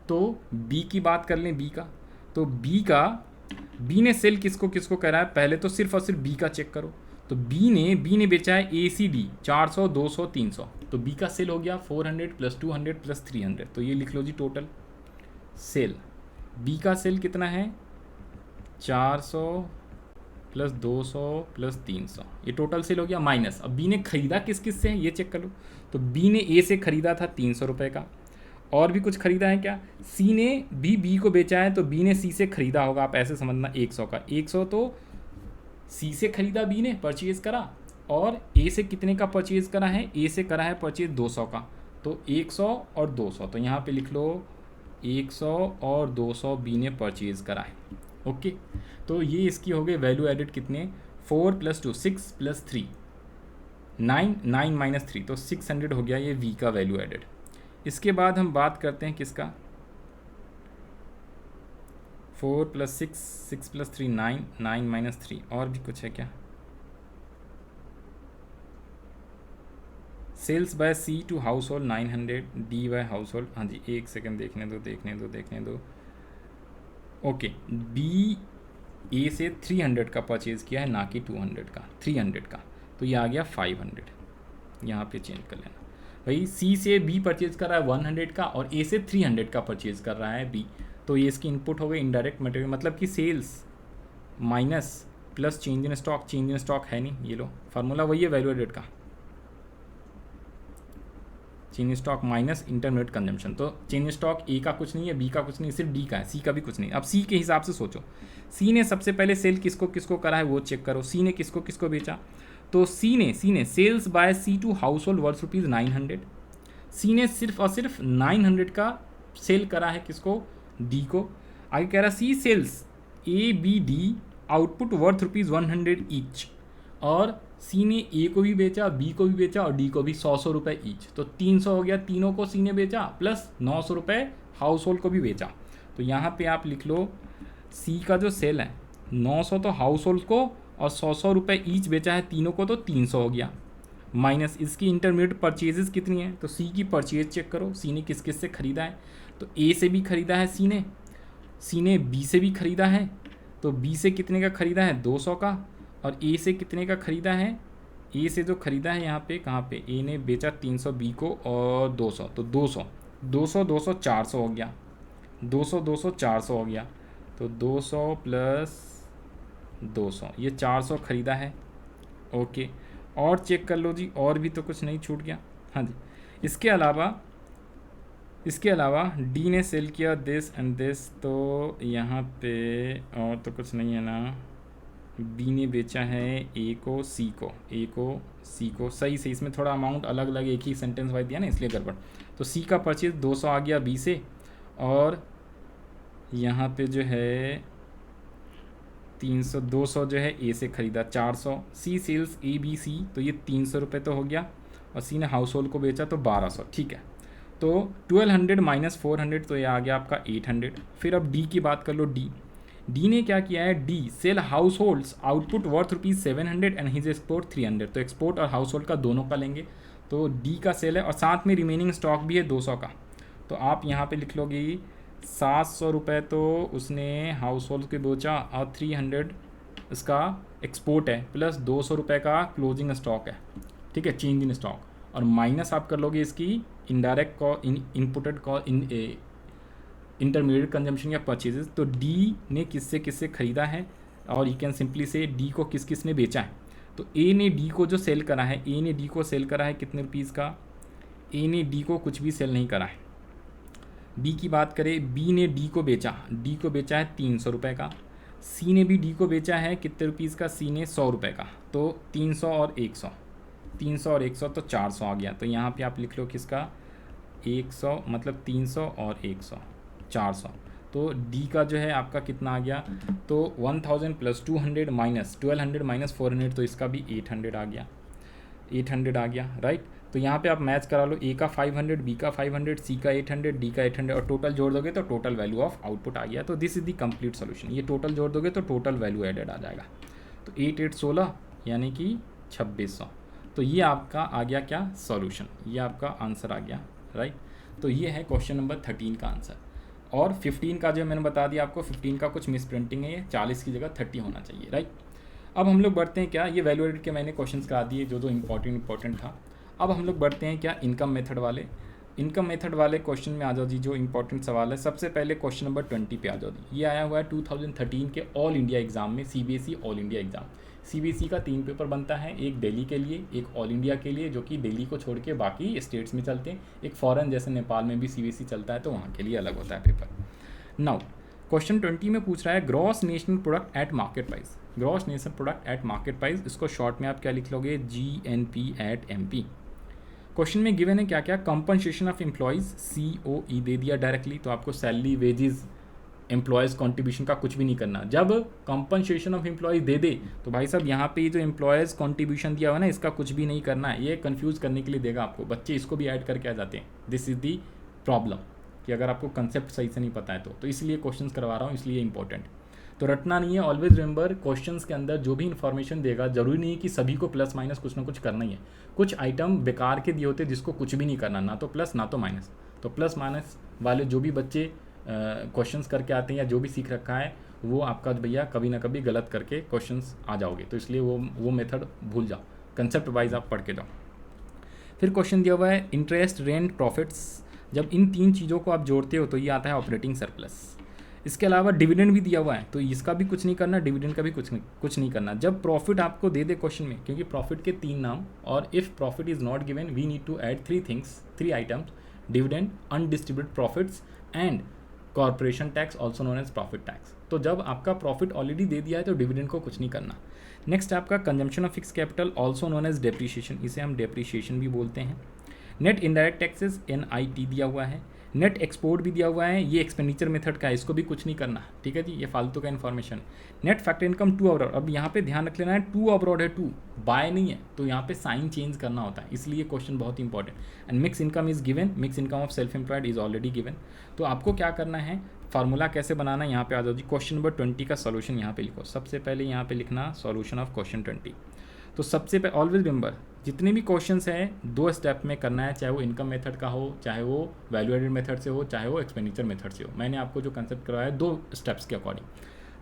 तो बी की बात कर लें, बी का, तो बी ने सेल किसको किसको करा है, पहले तो सिर्फ और सिर्फ बी का चेक करो। तो बी ने बेचा है ए सी डी 400, 200, 300, तो बी का सेल हो गया 400 प्लस 200 प्लस 300। तो ये लिख लो जी टोटल सेल। बी का सेल कितना है, 400 प्लस 200 प्लस 300, ये टोटल सेल हो गया माइनस। अब बी ने ख़रीदा किस किस से है ये चेक कर लो। तो बी ने ए से ख़रीदा था 300 रुपये का, और भी कुछ ख़रीदा है क्या, सी ने भी बी को बेचा है तो बी ने सी से ख़रीदा होगा, आप ऐसे समझना 100 का, 100 तो सी से ख़रीदा बी ने परचेज़ करा, और ए से कितने का परचेज़ करा है, ए से करा है परचेज़ 200 का, तो 100 और 200, तो यहाँ पे लिख लो 100 और 200 बी ने परचेज़ करा है। ओके, तो ये इसकी हो गई वैल्यू एडेड कितने, 4 + 2 6 + 3 9 9 - 3, तो 600 हो गया ये वी का वैल्यू एडेड। इसके बाद हम बात करते हैं किसका, 4 + 6 6 + 3 9 9 - 3, और भी कुछ है क्या, sales by C to household 900 D by household. हाँ जी, एक सेकंड देखने दो। ओके, बी ए से 300 का परचेज़ किया है, ना कि 200 का, 300 का, तो ये आ गया 500। यहाँ पे चेंज कर लेना भाई, सी से बी परचेज़ कर रहा है 100 का और ए से 300 का परचेज़ कर रहा है बी, तो ये इसकी इनपुट हो गई इनडायरेक्ट मटेरियल, मतलब कि sales minus plus change in stock. Change in stock है नहीं, ये लो फार्मूला वही है वैल्यू एडेड का, change stock minus intermediate consumption. तो चेंज स्टॉक ए का कुछ नहीं है, बी का कुछ नहीं है, सिर्फ डी का है, सी का भी कुछ नहीं। अब सी के हिसाब से सोचो, सी ने सबसे पहले सेल किसको किसको करा है वो चेक करो, सी ने किसको किसको बेचा, तो सी ने sales by C to household worth ₹900, C ने सिर्फ और सिर्फ 900 का सेल करा है किसको, डी को। आगे कह रहा C sells A B D output worth ₹100 each, और सी ने ए को भी बेचा, बी को भी बेचा और डी को भी 100 रुपये ईच, तो 300 हो गया, तीनों को सी ने बेचा प्लस 900 रुपये हाउस होल्ड को भी बेचा। तो यहाँ पे आप लिख लो सी का जो सेल है 900 तो हाउस होल्ड को और 100 रुपये ईच बेचा है तीनों को, तो 300 हो गया, माइनस इसकी इंटरमीडिएट परचेजेस कितनी है, तो सी की परचेज चेक करो, सी ने किस किस से ख़रीदा है, तो ए से भी ख़रीदा है सी ने बी से भी ख़रीदा है, तो बी से कितने का ख़रीदा है 200 का, और ए से कितने का ख़रीदा है, ए से जो ख़रीदा है यहाँ पे कहाँ पे, ए ने बेचा 300 बी को और 200, तो 200 200 200 400 हो गया, 200 200 400 हो गया, तो 200 + 200 ये 400 ख़रीदा है। ओके, और चेक कर लो जी, और भी तो कुछ नहीं छूट गया। हाँ जी, इसके अलावा डी ने सेल किया दिस एंड दिस, तो यहाँ पे और तो कुछ नहीं है ना, बी ने बेचा है ए को सी को, सही से इसमें थोड़ा अमाउंट अलग अलग एक ही सेंटेंस वाइज दिया ना, इसलिए गड़बड़। तो सी का परचेज 200 आ गया बी से, और यहाँ पे जो है 300 200 जो है ए से ख़रीदा 400, सी सेल्स ए बी सी, तो ये 300 रुपये तो हो गया, और सी ने हाउस होल्ड को बेचा तो 1200, ठीक है। तो 1200 - 400, तो ये आ गया आपका 800। फिर अब डी की बात कर लो, डी ने क्या किया है, D sale households output worth ₹700 and his export 300, तो एक्सपोर्ट और हाउस होल्ड का दोनों का लेंगे, तो डी का सेल है और साथ में रिमेनिंग स्टॉक भी है 200 का, तो आप यहाँ पे लिख लोगे 700 रुपये तो उसने हाउस होल्ड के बेचा और 300 इसका एक्सपोर्ट है, प्लस 200 रुपये का क्लोजिंग स्टॉक है, ठीक है, चेंज इन स्टॉक, और माइनस आप कर लोगे इसकी indirect cost, inputted cost, intermediate consumption या परचेजेस। तो डी ने किससे किससे ख़रीदा है, और यू कैन सिंपली से डी को किस किस ने बेचा है, तो ए ने डी को जो सेल करा है, ए ने डी को सेल करा है कितने रुपीज़ का, ए ने डी को कुछ भी सेल नहीं करा है। बी की बात करें, बी ने डी को बेचा है 300 रुपये का, सी ने भी डी को बेचा है कितने रुपीज़ का, सी ने 100 रुपये का, तो 300 और 100 तो 400 आ गया, तो यहाँ पे आप लिख लो किसका 100, मतलब 300 और 100 400, तो डी का जो है आपका कितना आ गया, तो 1000 + 200 माइनस 1200 - 400, तो इसका भी 800 आ गया, राइट। तो यहाँ पे आप मैच करा लो, ए का 500, बी का 500, सी का 800, डी का 800, और टोटल जोड़ दोगे तो टोटल वैल्यू ऑफ आउटपुट आ गया। तो this is the complete solution, ये टोटल जोड़ दोगे तो टोटल वैल्यू एडेड आ जाएगा, तो 8 8 16 यानी कि 2600, तो ये आपका आ गया क्या सॉल्यूशन, ये आपका आंसर आ गया, राइट। तो ये है क्वेश्चन नंबर 13 का आंसर। और 15 का जो मैंने बता दिया आपको, 15 का कुछ मिस प्रिंटिंग है, ये 40 की जगह 30 होना चाहिए, राइट। अब हम लोग बढ़ते हैं क्या, ये वैल्यू एडेड के मैंने क्वेश्चंस करा दिए जो इंपॉर्टेंट था। अब हम लोग बढ़ते हैं क्या इनकम मेथड वाले क्वेश्चन में आ जाओ जी, जो इंपॉर्टेंट सवाल है। सबसे पहले क्वेश्चन नंबर 20 पे आ जाओ जी। ये आया हुआ है 2013 के ऑल इंडिया एग्जाम में, CBSE all India exam. CBSE का 3 पेपर बनता है, एक दिल्ली के लिए, एक ऑल इंडिया के लिए जो कि दिल्ली को छोड़ के बाकी स्टेट्स में चलते हैं, एक फॉरेन जैसे नेपाल में भी सीबीएसई चलता है तो वहाँ के लिए अलग होता है पेपर। नाउ क्वेश्चन 20 में पूछ रहा है gross national product at market price. Gross national product at market price, इसको शॉर्ट में आप क्या लिख लोगे, GNP एट MP। क्वेश्चन में गिवन है क्या क्या, कंपनसेशन ऑफ एम्प्लॉयज़ COE दे दिया डायरेक्टली, तो आपको सैलरी वेजेस एम्प्लॉयज़ कॉन्ट्रीब्यूशन का कुछ भी नहीं करना। जब कंपनसेशन ऑफ एम्प्लॉयज़ दे दे तो भाई साहब यहाँ पे ये जो एम्प्लॉयज़ कॉन्ट्रीब्यूशन दिया हुआ है ना, इसका कुछ भी नहीं करना है। ये कंफ्यूज करने के लिए देगा आपको, बच्चे इसको भी ऐड करके आ जाते हैं। दिस इज़ दी प्रॉब्लम कि अगर आपको कंसेप्ट सही से नहीं पता है तो इसलिए क्वेश्चंस करवा रहा हूँ, इसलिए इंपॉर्टेंट। तो रटना नहीं है, ऑलवेज रिमेंबर क्वेश्चंस के अंदर जो भी इन्फॉर्मेशन देगा जरूरी नहीं है कि सभी को प्लस माइनस कुछ ना कुछ करना ही है। कुछ आइटम बेकार के दिए होते हैं जिसको कुछ भी नहीं करना, ना तो प्लस ना तो माइनस। तो प्लस माइनस वाले जो भी बच्चे क्वेश्चंस करके आते हैं या जो भी सीख रखा है वो आपका भैया कभी ना कभी गलत करके क्वेश्चंस आ जाओगे, तो इसलिए वो मेथड भूल जाओ, कंसेप्ट वाइज आप पढ़ के जाओ। फिर क्वेश्चन दिया हुआ है इंटरेस्ट, रेंट, प्रॉफिट्स। जब इन तीन चीज़ों को आप जोड़ते हो तो ये आता है ऑपरेटिंग सरप्लस। इसके अलावा डिविडेंड भी दिया हुआ है, तो इसका भी कुछ नहीं करना, डिविडेंड का भी कुछ नहीं करना। जब प्रॉफिट आपको दे दे क्वेश्चन में, क्योंकि प्रॉफिट के 3 नाम, और if profit is not given we need to add 3 items, dividend, undistributed profits and corporation tax also known as profit tax. तो जब आपका प्रॉफिट ऑलरेडी दे दिया है तो डिविडेंड को कुछ नहीं करना। नेक्स्ट आपका consumption of fix capital also known as depreciation, इसे हम डेप्रीशिएशन भी बोलते हैं। नेट इनडायरेक्ट टैक्सेस NIT दिया हुआ है। नेट एक्सपोर्ट भी दिया हुआ है, ये एक्सपेंडिचर मेथड का है, इसको भी कुछ नहीं करना, ठीक है जी, ये फालतू का information. Net factor income to abroad, अब यहाँ पे ध्यान रख लेना है टू अब्रॉड है, टू बाय नहीं है, तो यहाँ पे साइन चेंज करना होता है, इसलिए क्वेश्चन बहुत important. And mix income is given, mix income of self employed is already given. तो आपको क्या करना है, फार्मूला कैसे बनाना है, यहाँ पे आ जाओ जी। क्वेश्चन नंबर 20 का सॉल्यूशन यहाँ पे लिखो। सबसे पहले यहाँ पे लिखना सॉल्यूशन ऑफ क्वेश्चन 20। तो सबसे पहले ऑलवेज रिमेंबर जितने भी क्वेश्चंस हैं 2 स्टेप में करना है, चाहे वो इनकम मेथड का हो, चाहे वो वैल्यू एडेड मेथड से हो, चाहे वो एक्सपेंडिचर मेथड से हो। मैंने आपको जो कंसेप्ट करवाया है 2 स्टेप्स के अकॉर्डिंग।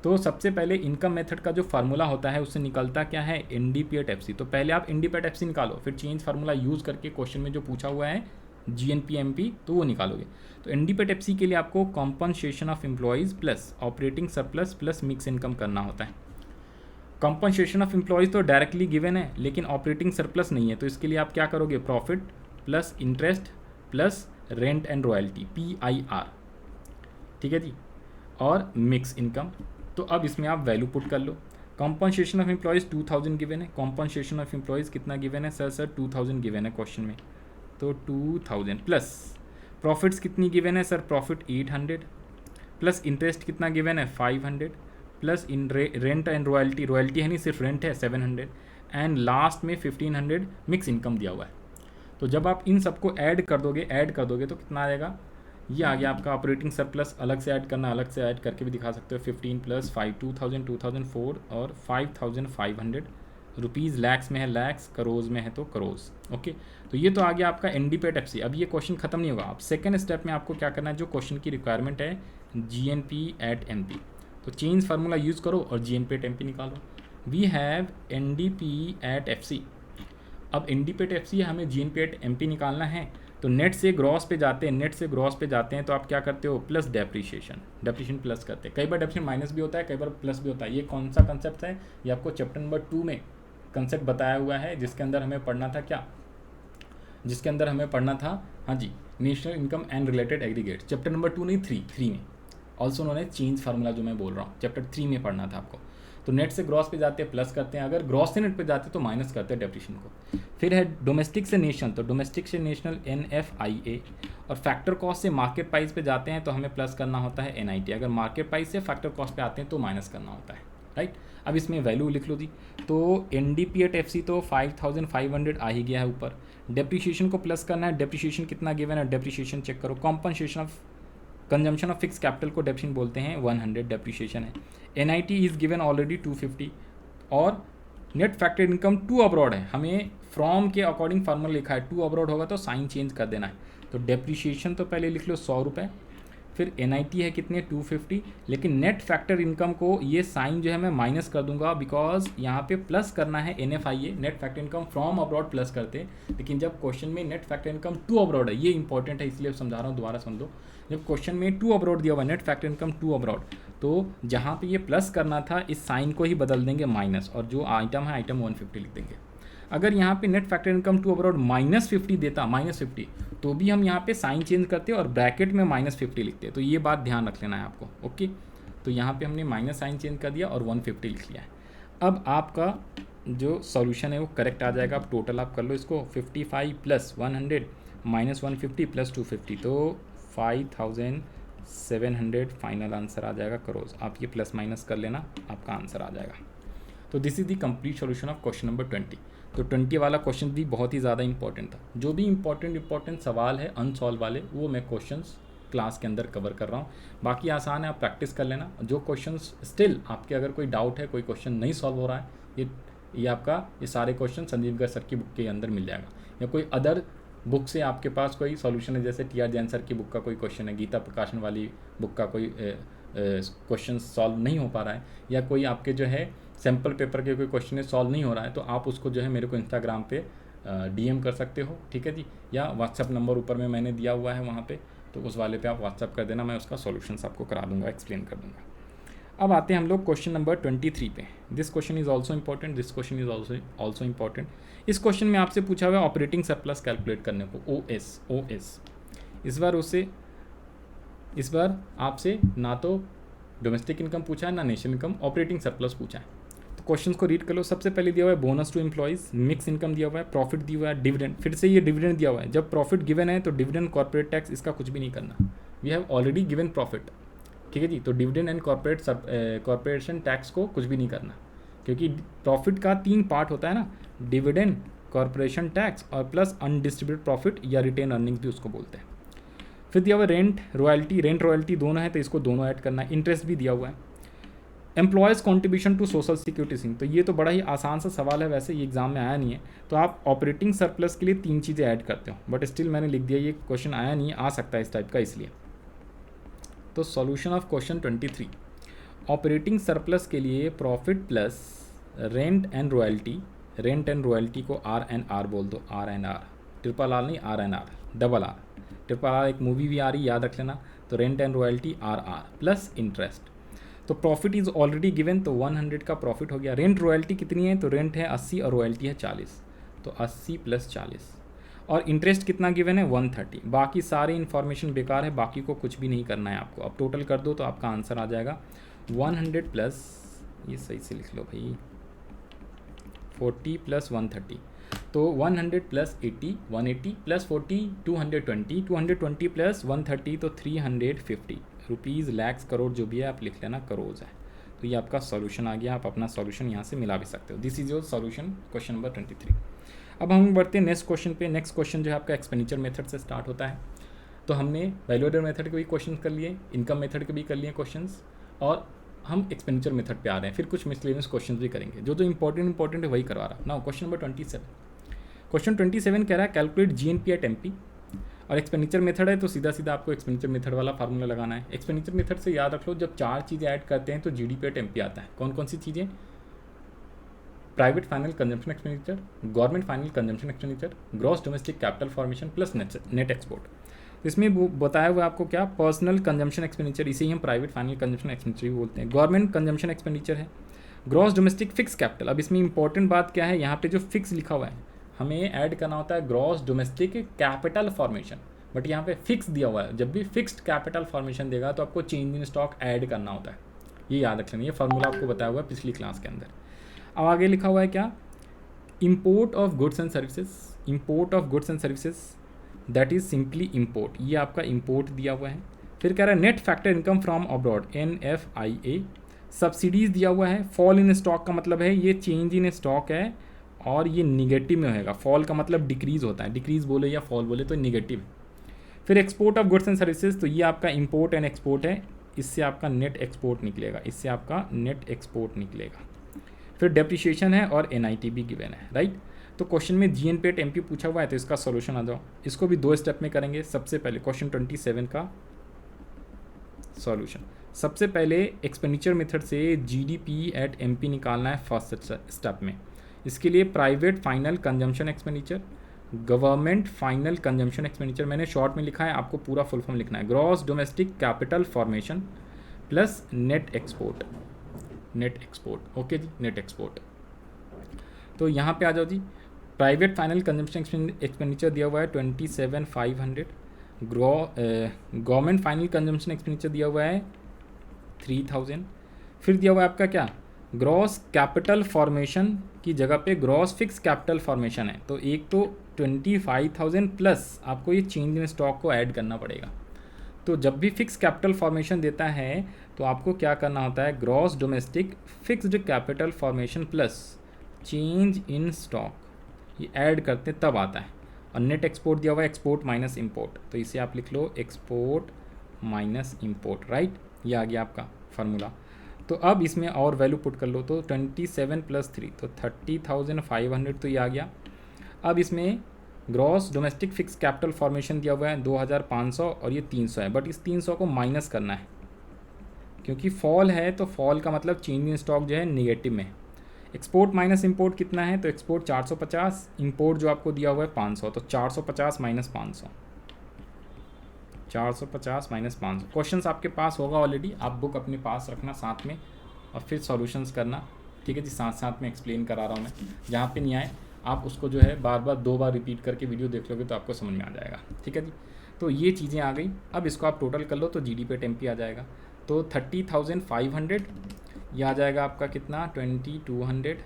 तो सबसे पहले इनकम मेथड का जो फार्मूला होता है उससे निकलता क्या है, NDPAT-FC। तो पहले आप NDPAT-FC निकालो, फिर चेंज फार्मूला यूज़ करके क्वेश्चन में जो पूछा हुआ है GNP-MP तो वो निकालोगे। तो NDPAT-FC के लिए आपको compensation of employees plus operating surplus plus mix income करना होता है। कंपनसेशन ऑफ एम्प्लॉयज़ तो डायरेक्टली गिवन है, लेकिन ऑपरेटिंग सरप्लस नहीं है, तो इसके लिए आप क्या करोगे, profit plus interest plus rent and royalty PIR, ठीक है जी, और मिक्स इनकम। तो अब इसमें आप वैल्यू पुट कर लो। कंपनसेशन ऑफ एम्प्लॉयज़ 2000 गिवन है, कॉम्पनसेशन ऑफ एम्प्लॉयज़ कितना गिवन है सर 2000 गिवन है क्वेश्चन में, तो 2000 प्लस प्रॉफिट्स कितनी गिवन है सर, प्रॉफिट 800 प्लस इंटरेस्ट कितना गिवन है 500 plus in rent and royalty, royalty है नहीं सिर्फ रेंट है 700 एंड लास्ट में 1500 मिक्स इनकम दिया हुआ है। तो जब आप इन सबको ऐड कर दोगे तो कितना आएगा, ये आ गया आपका ऑपरेटिंग सरप्लस। अलग से ऐड करना, अलग से ऐड करके भी दिखा सकते हो। 15 प्लस 5 2000 2004 और 5500 रुपीज़, लैक्स में है लैक्स, करोज़ में है तो करोज़। ओके, तो ये तो आ गया आपका NDPAT-FC। अब ये क्वेश्चन खत्म नहीं होगा, अब सेकेंड स्टेप में आपको क्या करना है, जो क्वेश्चन की रिक्वायरमेंट है GNP@MP, तो चेंज फार्मूला यूज़ करो और GNP@MP निकालो। We have NDPAT-FC। अब NDPAT-FC हमें GNP@MP निकालना है, तो नेट से ग्रॉस पे जाते हैं, तो आप क्या करते हो, प्लस डेप्रीशिएशन प्लस करते हैं। कई बार डेप्रीशिएशन माइनस भी होता है, कई बार प्लस भी होता है। ये कौन सा कंसेप्ट है, ये आपको चैप्टर नंबर 2 में कंसेप्ट बताया हुआ है, जिसके अंदर हमें पढ़ना था हाँ जी, national income and related aggregate. Chapter number 2 नहीं, 3 में, also known as change formula जो मैं बोल रहा हूँ, चैप्टर 3 में पढ़ना था आपको। तो नेट से ग्रॉस पे जाते हैं प्लस करते हैं, अगर ग्रॉस से नेट पे जाते हैं तो माइनस करते हैं डेप्रीशिएशन को। फिर है डोमेस्टिक से नेशनल, तो डोमेस्टिक से नेशनल NFIA, और फैक्टर कॉस्ट से मार्केट प्राइस पे जाते हैं तो हमें प्लस करना होता है NIT। अगर मार्केट प्राइस से फैक्टर कॉस्ट पे आते हैं तो माइनस करना होता है, राइट। अब इसमें वैल्यू लिख लो जी। तो NDPAT-FC तो 5500 आ ही गया है ऊपर। डेप्रीशिएशन को प्लस करना है, डेप्रीशिएशन कितना गिवन है, डेप्रीशिएशन चेक करो। Compensation of consumption of fix capital को डेप्रीशिएशन बोलते हैं, 100 डेप्रीशिएशन है। NIT इज़ गिवन ऑलरेडी 250, और नेट फैक्टर इनकम 2 अब्रॉड है, हमें फ्रॉम के अकॉर्डिंग फार्मूला लिखा है, 2 अब्रॉड होगा तो साइन चेंज कर देना है। तो डेप्रीशिएशन तो पहले लिख लो 100 रुपये, फिर NIT है कितने 250, लेकिन नेट फैक्टर इनकम को ये साइन जो है मैं माइनस कर दूंगा, बिकॉज यहाँ पे प्लस करना है NFIA, net factor income from abroad plus करते हैं, लेकिन जब क्वेश्चन में नेट फैक्टर इनकम 2 अब्रॉड है, ये इंपॉर्टेंट है इसलिए समझा रहा हूँ, दोबारा समझ लो। जब क्वेश्चन में 2 अब्रॉड दिया हुआ है, नेट फैक्टर इनकम 2 अब्रॉड, तो जहाँ पे ये प्लस करना था इस साइन को ही बदल देंगे माइनस, और जो आइटम है आइटम 150 लिख देंगे। अगर यहाँ पे नेट फैक्टर इनकम 2 अब्रॉड -50 देता, -50, तो भी हम यहाँ पे साइन चेंज करते और ब्रैकेट में -50 लिखते, तो ये बात ध्यान रख लेना है आपको। ओके, तो यहाँ पे हमने माइनस साइन चेंज कर दिया और 150 लिख लिया है। अब आपका जो सॉल्यूशन है वो करेक्ट आ जाएगा। आप टोटल आप कर लो इसको, 55 प्लस 100 माइनस 150 प्लस 250, तो 5700 फाइनल आंसर आ जाएगा करोड़। आप ये प्लस माइनस कर लेना, आपका आंसर आ जाएगा। तो this is the complete solution of question number 20। तो 20 वाला क्वेश्चन भी बहुत ही ज़्यादा इंपॉर्टेंट था। जो भी इंपॉर्टेंट सवाल है अनसॉल्व वाले, वो मैं क्वेश्चंस क्लास के अंदर कवर कर रहा हूँ। बाकी आसान है, आप प्रैक्टिस कर लेना। जो क्वेश्चंस स्टिल आपके अगर कोई डाउट है, कोई क्वेश्चन नहीं सॉल्व हो रहा है, ये आपका ये सारे क्वेश्चन संजीव गर्ग सर की बुक के अंदर मिल जाएगा। या कोई अदर बुक से आपके पास कोई सॉल्यूशन है, जैसे टी आर जैन सर की बुक का कोई क्वेश्चन है, गीता प्रकाशन वाली बुक का कोई क्वेश्चन सॉल्व नहीं हो पा रहा है, या कोई आपके जो है सैम्पल पेपर के कोई क्वेश्चन सॉल्व नहीं हो रहा है, तो आप उसको जो है मेरे को इंस्टाग्राम पे DM कर सकते हो, ठीक है जी। या व्हाट्सअप नंबर ऊपर में मैंने दिया हुआ है वहाँ पे, तो उस वाले पे आप व्हाट्सअप कर देना, मैं उसका सॉल्यूशंस आपको करा दूँगा, एक्सप्लेन कर दूँगा। अब आते हैं हम लोग क्वेश्चन नंबर 23 पे। This question is also important, this question is also important. इस क्वेश्चन में आपसे पूछा हुआ है ऑपरेटिंग सरप्लस कैलकुलेट करने को, OS। इस बार आपसे ना तो डोमेस्टिक इनकम पूछा है, ना नेशनल इनकम, ऑपरेटिंग सरप्लस पूछा है। तो क्वेश्चन को रीड कर लो। सबसे पहले दिया हुआ है bonus to employees, mix income दिया हुआ है, प्रॉफिट दिया हुआ है, डिविडेंड। फिर से ये डिविडेंड दिया हुआ है। जब प्रॉफिट गिवन है तो डिविडेंड, कॉर्पोरेट टैक्स, इसका कुछ भी नहीं करना। We have already given profit, ठीक है जी। तो डिविडेंड एंड कॉर्पोरेशन टैक्स को कुछ भी नहीं करना, क्योंकि प्रॉफिट का 3 पार्ट होता है ना, डिविडेंड, कॉर्पोरेशन टैक्स और प्लस अनडिस्ट्रीब्यूटेड प्रॉफिट या रिटेन अर्निंग्स भी उसको बोलते हैं। फिर दिया हुआ रेंट रॉयल्टी दोनों है, तो इसको दोनों ऐड करना है। इंटरेस्ट भी दिया हुआ है। Employees contribution to social security scheme, तो ये तो बड़ा ही आसान सा सवाल है, वैसे ये एग्जाम में आया नहीं है। तो आप ऑपरेटिंग सरप्लस के लिए 3 चीज़ें ऐड करते हो, बट स्टिल मैंने लिख दिया, ये क्वेश्चन आया नहीं, आ सकता है इस टाइप का, इसलिए। तो solution of question 23, operating surplus के लिए profit plus rent and royalty को RNR बोल दो, RNR, ट्रिपल आर नहीं, RNR, double R. Triple R एक मूवी भी आ रही, याद रख लेना। तो rent and royalty RR plus interest. तो प्रॉफिट इज ऑलरेडी गिवन, तो 100 का प्रॉफिट हो गया। रेंट रॉयल्टी कितनी है, तो रेंट है 80 और रॉयल्टी है 40, तो 80 प्लस 40। और इंटरेस्ट कितना गिवन है, 130। बाकी सारी इन्फॉर्मेशन बेकार है, बाकी को कुछ भी नहीं करना है आपको। अब टोटल कर दो तो आपका आंसर आ जाएगा 100 प्लस, ये सही से लिख लो भाई, 40 प्लस 130, तो 100 प्लस 80, 180 प्लस 40, 220 प्लस 130, तो 350 रुपीज़, लैक्स, करोड़, जो भी है आप लिख लेना, करोड़ है। तो ये आपका सॉल्यूशन आ गया, आप अपना सॉल्यूशन यहाँ से मिला भी सकते हो। This is your solution question number 23। अब हम बढ़ते हैं नेक्स्ट क्वेश्चन पे। नेक्स्ट क्वेश्चन जो है आपका एक्सपेंडिचर मेथड से स्टार्ट होता है। तो हमने वैल्यू एडेड मेथड के भी क्वेश्चन कर लिए, इनकम मेथड के भी कर लिए क्वेश्चंस, और हम एक्सपेंडिचर मेथड पे आ रहे हैं। फिर कुछ मिसलेनियस क्वेश्चन भी करेंगे, जो इंपॉर्टेंट है वही करवा रहा हूँ ना। क्वेश्चन नंबर 27, क्वेश्चन 27 कह रहा है कैलकुलेट GNP एट MP, और एक्सपेंडिचर मेथड है, तो सीधा सीधा आपको एक्सपेंडिचर मेथड वाला फार्मूला लगाना है। एक्सपेंडिचर मेथड से याद रख लो, जब 4 चीज़ें ऐड करते हैं तो GDP एट MP आता है। कौन कौन सी चीज़ें, private final consumption expenditure, government final consumption expenditure, gross domestic capital formation plus net export. तो इसमें बताया हुआ आपको क्या, पर्सनल कंजम्पशन एक्सपेंडिचर, इसे ही हम प्राइवेट फाइनल कंजम्पशन एक्सपेंडिचर भी बोलते हैं। गवर्नमेंट कंजम्पशन एक्सपेंडिचर है, ग्रॉस डोमेस्टिक फिक्स कैपिटल। अब इसमें इंपॉर्टेंट बात क्या है, यहाँ पे जो फिक्स लिखा हुआ है, हमें ऐड करना होता है gross domestic capital formation, but यहाँ पे फिक्स दिया हुआ है। जब भी फिक्स्ड कैपिटल फॉर्मेशन देगा तो आपको चेंज इन स्टॉक ऐड करना होता है, ये याद रख लेना। ये फार्मूला आपको बताया हुआ है पिछली क्लास के अंदर। अब आगे लिखा हुआ है क्या, import of goods and services, that is simply import, ये आपका इम्पोर्ट दिया हुआ है। फिर कह रहा है net factor income from abroad, NFIA। Subsidies दिया हुआ है। फॉल इन स्टॉक का मतलब है ये चेंज इन स्टॉक है, और ये निगेटिव में होएगा। फॉल का मतलब डिक्रीज़ होता है, डिक्रीज़ बोले या फॉल बोले तो निगेटिव। फिर export of goods and services, तो ये आपका इंपोर्ट एंड एक्सपोर्ट है, इससे आपका नेट एक्सपोर्ट निकलेगा, फिर डेप्रिशिएशन है और NIT भी गिवन है, राइट। तो क्वेश्चन में GNP एट MP पूछा हुआ है, तो इसका सॉल्यूशन आ जाओ। इसको भी 2 स्टेप में करेंगे। सबसे पहले क्वेश्चन 27 का सॉल्यूशन, सबसे पहले एक्सपेंडिचर मेथड से GDP एट MP निकालना है फर्स्ट स्टेप में। इसके लिए private final consumption expenditure, government final consumption expenditure, मैंने शॉर्ट में लिखा है, आपको पूरा फुल फॉर्म लिखना है। Gross domestic capital formation plus net export, okay जी, नेट एक्सपोर्ट। तो यहाँ पे आ जाओ जी। प्राइवेट फाइनल कंजम्पशन एक्सपेंडिचर दिया हुआ है 27,500, गवर्नमेंट फाइनल कंजम्पशन एक्सपेंडिचर दिया हुआ है 3,000। फिर दिया हुआ है आपका क्या, ग्रॉस कैपिटल फॉर्मेशन की जगह पे ग्रॉस फिक्स कैपिटल फॉर्मेशन है, तो एक तो 25,000 प्लस आपको ये चेंज इन स्टॉक को ऐड करना पड़ेगा। तो जब भी फिक्स कैपिटल फॉर्मेशन देता है तो आपको क्या करना होता है, gross domestic fixed capital formation plus change in stock ये ऐड करते तब आता है। और नेट एक्सपोर्ट दिया हुआ है एक्सपोर्ट माइनस इंपोर्ट, तो इसे आप लिख लो एक्सपोर्ट माइनस इंपोर्ट, राइट। ये आ गया आपका फार्मूला। तो अब इसमें और वैल्यू पुट कर लो, तो 27 + 3 तो 30,500 तो ये आ गया। अब इसमें gross domestic fix capital formation दिया हुआ है 2,500 और ये 300 है, बट इस 300 को माइनस करना है क्योंकि फॉल है, तो फॉल का मतलब चेंज इन स्टॉक जो है नेगेटिव में। एक्सपोर्ट माइनस इंपोर्ट कितना है, तो एक्सपोर्ट 450, इंपोर्ट जो आपको दिया हुआ है 500, तो 450 - 500, 450 - 500। क्वेश्चंस आपके पास होगा ऑलरेडी, आप बुक अपने पास रखना साथ में और फिर सॉल्यूशंस करना, ठीक है जी। साथ साथ में एक्सप्लेन करा रहा हूँ मैं, जहाँ पे नहीं आए आप उसको जो है बार बार 2 बार रिपीट करके वीडियो देख लोगे तो आपको समझ में आ जाएगा, ठीक है जी। तो ये चीज़ें आ गई। अब इसको आप टोटल कर लो तो GDP एट MP आ जाएगा, तो 30,500 ये आ जाएगा आपका कितना 2200,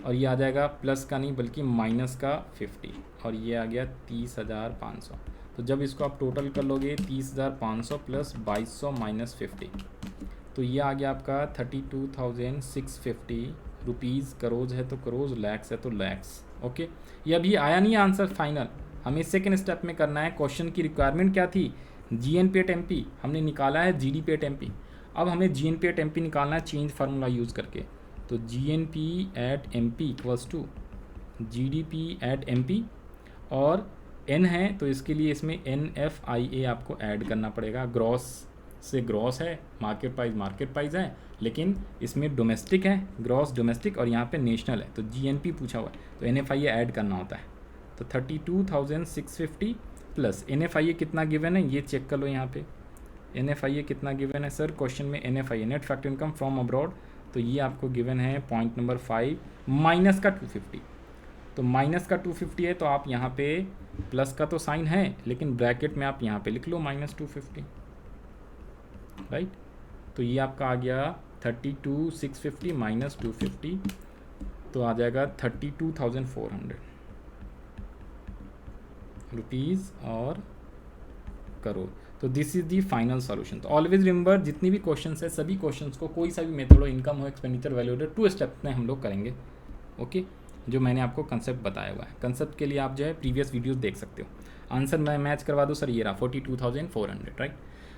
और ये आ जाएगा प्लस का नहीं बल्कि माइनस का 50, और ये आ गया 30,500। तो जब इसको आप टोटल कर लोगे 30,500 + 2200 - 50, तो ये आ गया आपका 32,650 रुपीज़। करोड़ है तो करोड़, लैक्स है तो लैक्स, ओके। ये अभी आया नहीं आंसर फाइनल, हमें सेकेंड स्टेप में करना है। क्वेश्चन की रिक्वायरमेंट क्या थी, GNP एट MP, हमने निकाला है GDP एट MP। अब हमें GNP एट MP निकालना है चेंज फार्मूला यूज़ करके, तो GNP at MP = GDP at MP, और N है तो इसके लिए इसमें NFIA आपको ऐड करना पड़ेगा। ग्रॉस से ग्रॉस है, मार्केट प्राइस है, लेकिन इसमें डोमेस्टिक है, ग्रॉस डोमेस्टिक, और यहाँ पे नेशनल है, तो GNP पूछा हुआ है तो NFIA ऐड करना होता है। तो 32,650 प्लस NFIA कितना गिवन है ये चेक कर लो। यहाँ पे NFIA कितना गिवन है सर, क्वेश्चन में NFIA net factor income from abroad, तो ये आपको गिवन है पॉइंट नंबर 5 माइनस का 250। तो माइनस का 250 है तो आप यहाँ पे प्लस का तो साइन है लेकिन ब्रैकेट में आप यहाँ पे लिख लो -250, राइट। तो ये आपका आ गया 32,650 - 250, तो आ जाएगा 32,400 रुपीज़ और करोड़। तो this is the final solution. तो ऑलवेज रिमेंबर जितनी भी क्वेश्चंस है सभी क्वेश्चंस को कोई सा भी मेथड हो, इनकम हो, एक्सपेंडिचर, वैल्यू, 2 स्टेप में हम लोग करेंगे, ओके। जो मैंने आपको कंसेप्ट बताया हुआ है, कंसेप्ट के लिए आप जो है प्रीवियस वीडियोस देख सकते हो। आंसर मैं मैच करवा दूँ सर, ये रहा 42,400, राइट।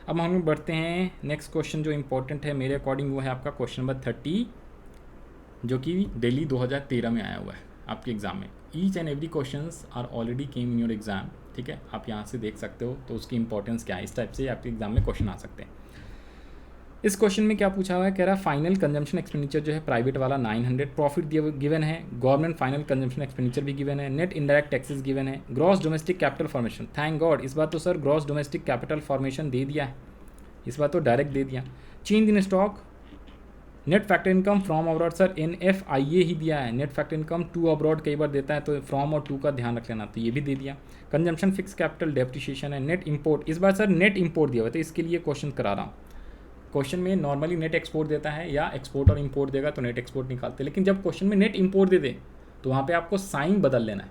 अब हम लोग बढ़ते हैं नेक्स्ट क्वेश्चन जो इंपॉर्टेंट है मेरे अकॉर्डिंग, वो है आपका क्वेश्चन नंबर 30, जो कि दिल्ली 2013 में आया हुआ है आपके एग्ज़ाम में। Each and every questions are already came in your exam, ठीक है, आप यहाँ से देख सकते हो। तो उसकी इंपॉर्टेंस क्या है, इस टाइप से आपके एग्जाम में क्वेश्चन आ सकते हैं। इस क्वेश्चन में क्या पूछा हुआ है, कह रहा है फाइनल कंजम्पशन एक्सपेंडिचर जो है प्राइवेट वाला 900, प्रॉफिट गिवन है, गवर्नमेंट फाइनल कंजम्पशन एक्सपेंडिचर भी गिवन है, नेट इनडायरेक्ट टैक्सेस गिवन है, gross domestic capital formation, thank god इस बार तो sir gross domestic capital formation दे दिया है, इस बार तो डायरेक्ट दे दिया। Change in stock, net factor income from abroad, sir NFIA ही दिया है, net factor income to abroad कई बार देता है तो फ्रॉम और टू का ध्यान रख लेना, तो ये भी दे दिया। कंजम्पशन फिक्स कैपिटल डेप्रिशिएशन है, नेट इंपोर्ट, इस बार सर नेट इंपोर्ट दिया हुआ है तो इसके लिए क्वेश्चन करा रहा हूँ। क्वेश्चन में नॉर्मली नेट एक्सपोर्ट देता है या एक्सपोर्ट और इंपोर्ट देगा तो नेट एक्सपोर्ट निकालते हैं, लेकिन जब क्वेश्चन में नेट इंपोर्ट दे दे तो वहाँ पे आपको साइन बदल लेना है।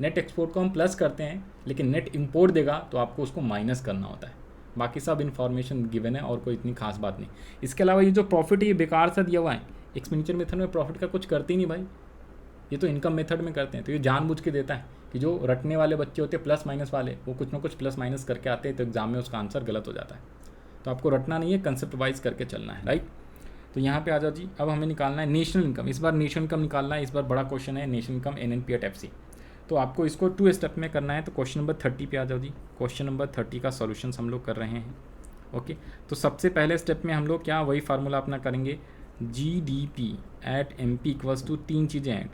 नेट एक्सपोर्ट को हम प्लस करते हैं लेकिन नेट इंपोर्ट देगा तो आपको उसको माइनस करना होता है। बाकी सब इन्फॉर्मेशन गिवन है और कोई इतनी खास बात नहीं। इसके अलावा ये जो प्रॉफिट है ये बेकार सा दिया हुआ है, एक्सपेंडिचर मेथड में प्रॉफिट का कुछ करते ही नहीं भाई, ये तो इनकम मेथड में करते हैं। तो ये जानबूझ के देता है कि जो रटने वाले बच्चे होते हैं प्लस माइनस वाले, वो कुछ ना कुछ प्लस माइनस करके आते हैं तो एग्जाम में उसका आंसर गलत हो जाता है। तो आपको रटना नहीं है, कंसेप्ट वाइज करके चलना है, राइट। तो यहाँ पे आ जाओ जी। अब हमें निकालना है नेशनल इनकम, इस बार नेशनल इनकम निकालना है, इस बार बड़ा क्वेश्चन है national income NNP at FC। तो आपको इसको 2 स्टेप में करना है। तो क्वेश्चन नंबर 30 पे आ जाओ जी। क्वेश्चन नंबर 30 का सॉल्यूशंस हम लोग कर रहे हैं, ओके। तो सबसे पहले स्टेप में हम लोग क्या वही फार्मूला अपना करेंगे, GDP एट MP = 3 चीज़ें add,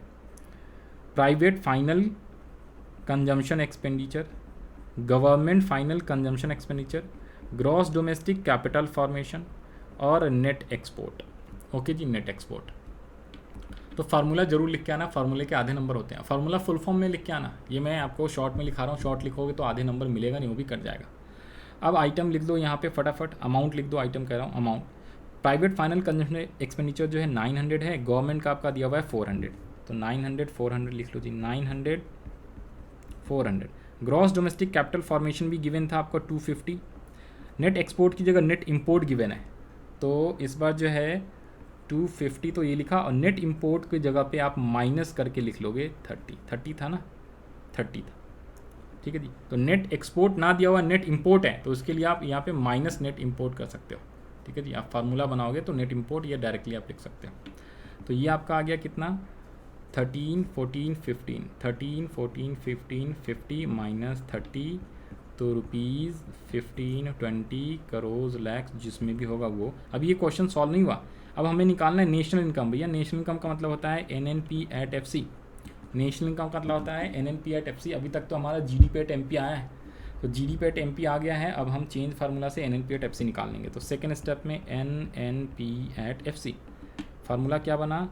private final consumption expenditure, government final consumption expenditure, gross domestic capital formation और नेट एक्सपोर्ट, ओके जी, नेट एक्सपोर्ट। तो फार्मूला जरूर लिख के आना, फार्मूले के आधे नंबर होते हैं। फार्मूला फुल फॉर्म में लिख के आना, ये मैं आपको शॉर्ट में लिखा रहा हूँ, शॉर्ट लिखोगे तो आधे नंबर मिलेगा नहीं, वो भी कट जाएगा। अब आइटम लिख दो यहाँ पे फटाफट, अमाउंट लिख दो, आइटम कह रहा हूँ amount. Private final consumption expenditure जो है 900 है, गवर्नमेंट का आपका दिया हुआ है 400, तो 900 400 लिख लो जी, 900 400। ग्रॉस डोमेस्टिक कैपिटल फॉर्मेशन भी गिवन था आपको 250। नेट एक्सपोर्ट की जगह नेट इंपोर्ट गिवन है, तो इस बार जो है 250 तो ये लिखा, और नेट इंपोर्ट की जगह पे आप माइनस करके लिख लोगे 30 था ना, 30 था, ठीक है जी। तो नेट एक्सपोर्ट ना दिया हुआ, नेट इंपोर्ट है, तो उसके लिए आप यहाँ पे माइनस नेट इंपोर्ट कर सकते हो, ठीक है जी। आप फार्मूला बनाओगे तो नेट इंपोर्ट ये डायरेक्टली आप लिख सकते हो। तो ये आपका आ गया कितना, 13 14 15, 13 14 15 50 माइनस 30, तो रुपीज़ 15 20 करोड़ लैक्स जिसमें भी होगा वो। अब ये क्वेश्चन सॉल्व नहीं हुआ, अब हमें निकालना है नेशनल इनकम। भैया नेशनल इनकम का मतलब होता है NNP at FC। National income का मतलब होता है NNP at FC। अभी तक तो हमारा GDP at MP आया है, तो GDP at MP आ गया है, अब हम चेंज फार्मूला से NNP at FC निकाल लेंगे। तो सेकेंड स्टेप में NNP at FC, फार्मूला क्या बना,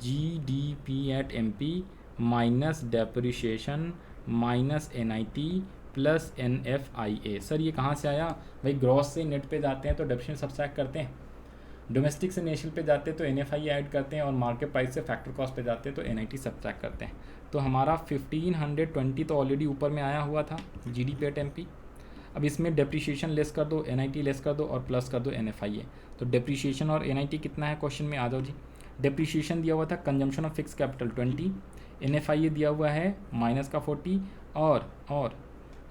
GDP at MP minus depreciation minus NIT plus NFIA। Sir ये कहाँ से आया भाई, ग्रॉस से नेट पे जाते हैं तो डेप्रिशिएशन सब्ट्रैक्ट करते हैं, डोमेस्टिक से नेशनल पे जाते हैं तो NFIA ऐड करते हैं, और मार्केट प्राइस से फैक्टर कॉस्ट पे जाते हैं तो NIT सब्ट्रैक्ट करते हैं। तो हमारा 1520 तो ऑलरेडी ऊपर में आया हुआ था GDP at MP। अब इसमें डेप्रिशिएशन लेस कर दो, NIT लेस कर दो और प्लस कर दो NFIA। तो डेप्रिशिएशन और NIT कितना है क्वेश्चन में, आ जाओ जी। डेप्रिशिएशन दिया हुआ था consumption of fix capital 20, NFIA दिया हुआ है माइनस का 40, और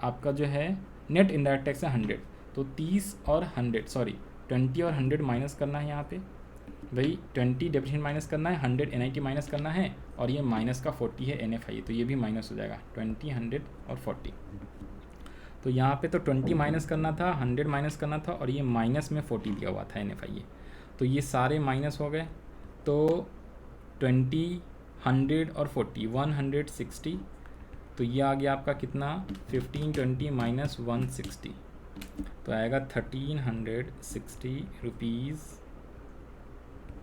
आपका जो है नेट इनडायरेक्ट टैक्स है 100। तो 30 और 100 सॉरी 20 और 100 माइनस करना है यहाँ पे भाई, 20 डेप्रिशिएशन माइनस करना है, 100 NIT माइनस करना है, और ये माइनस का 40 है NFIA, तो ये भी माइनस हो जाएगा 20 100 और 40। तो यहाँ पे तो 20 माइनस करना था, 100 माइनस करना था, और ये माइनस में 40 दिया हुआ था NFIA, तो ये सारे माइनस हो गए। तो 20 100 और 40 160, तो ये आ गया आपका कितना 1520 माइनस 160, तो आएगा 1360 रुपीज़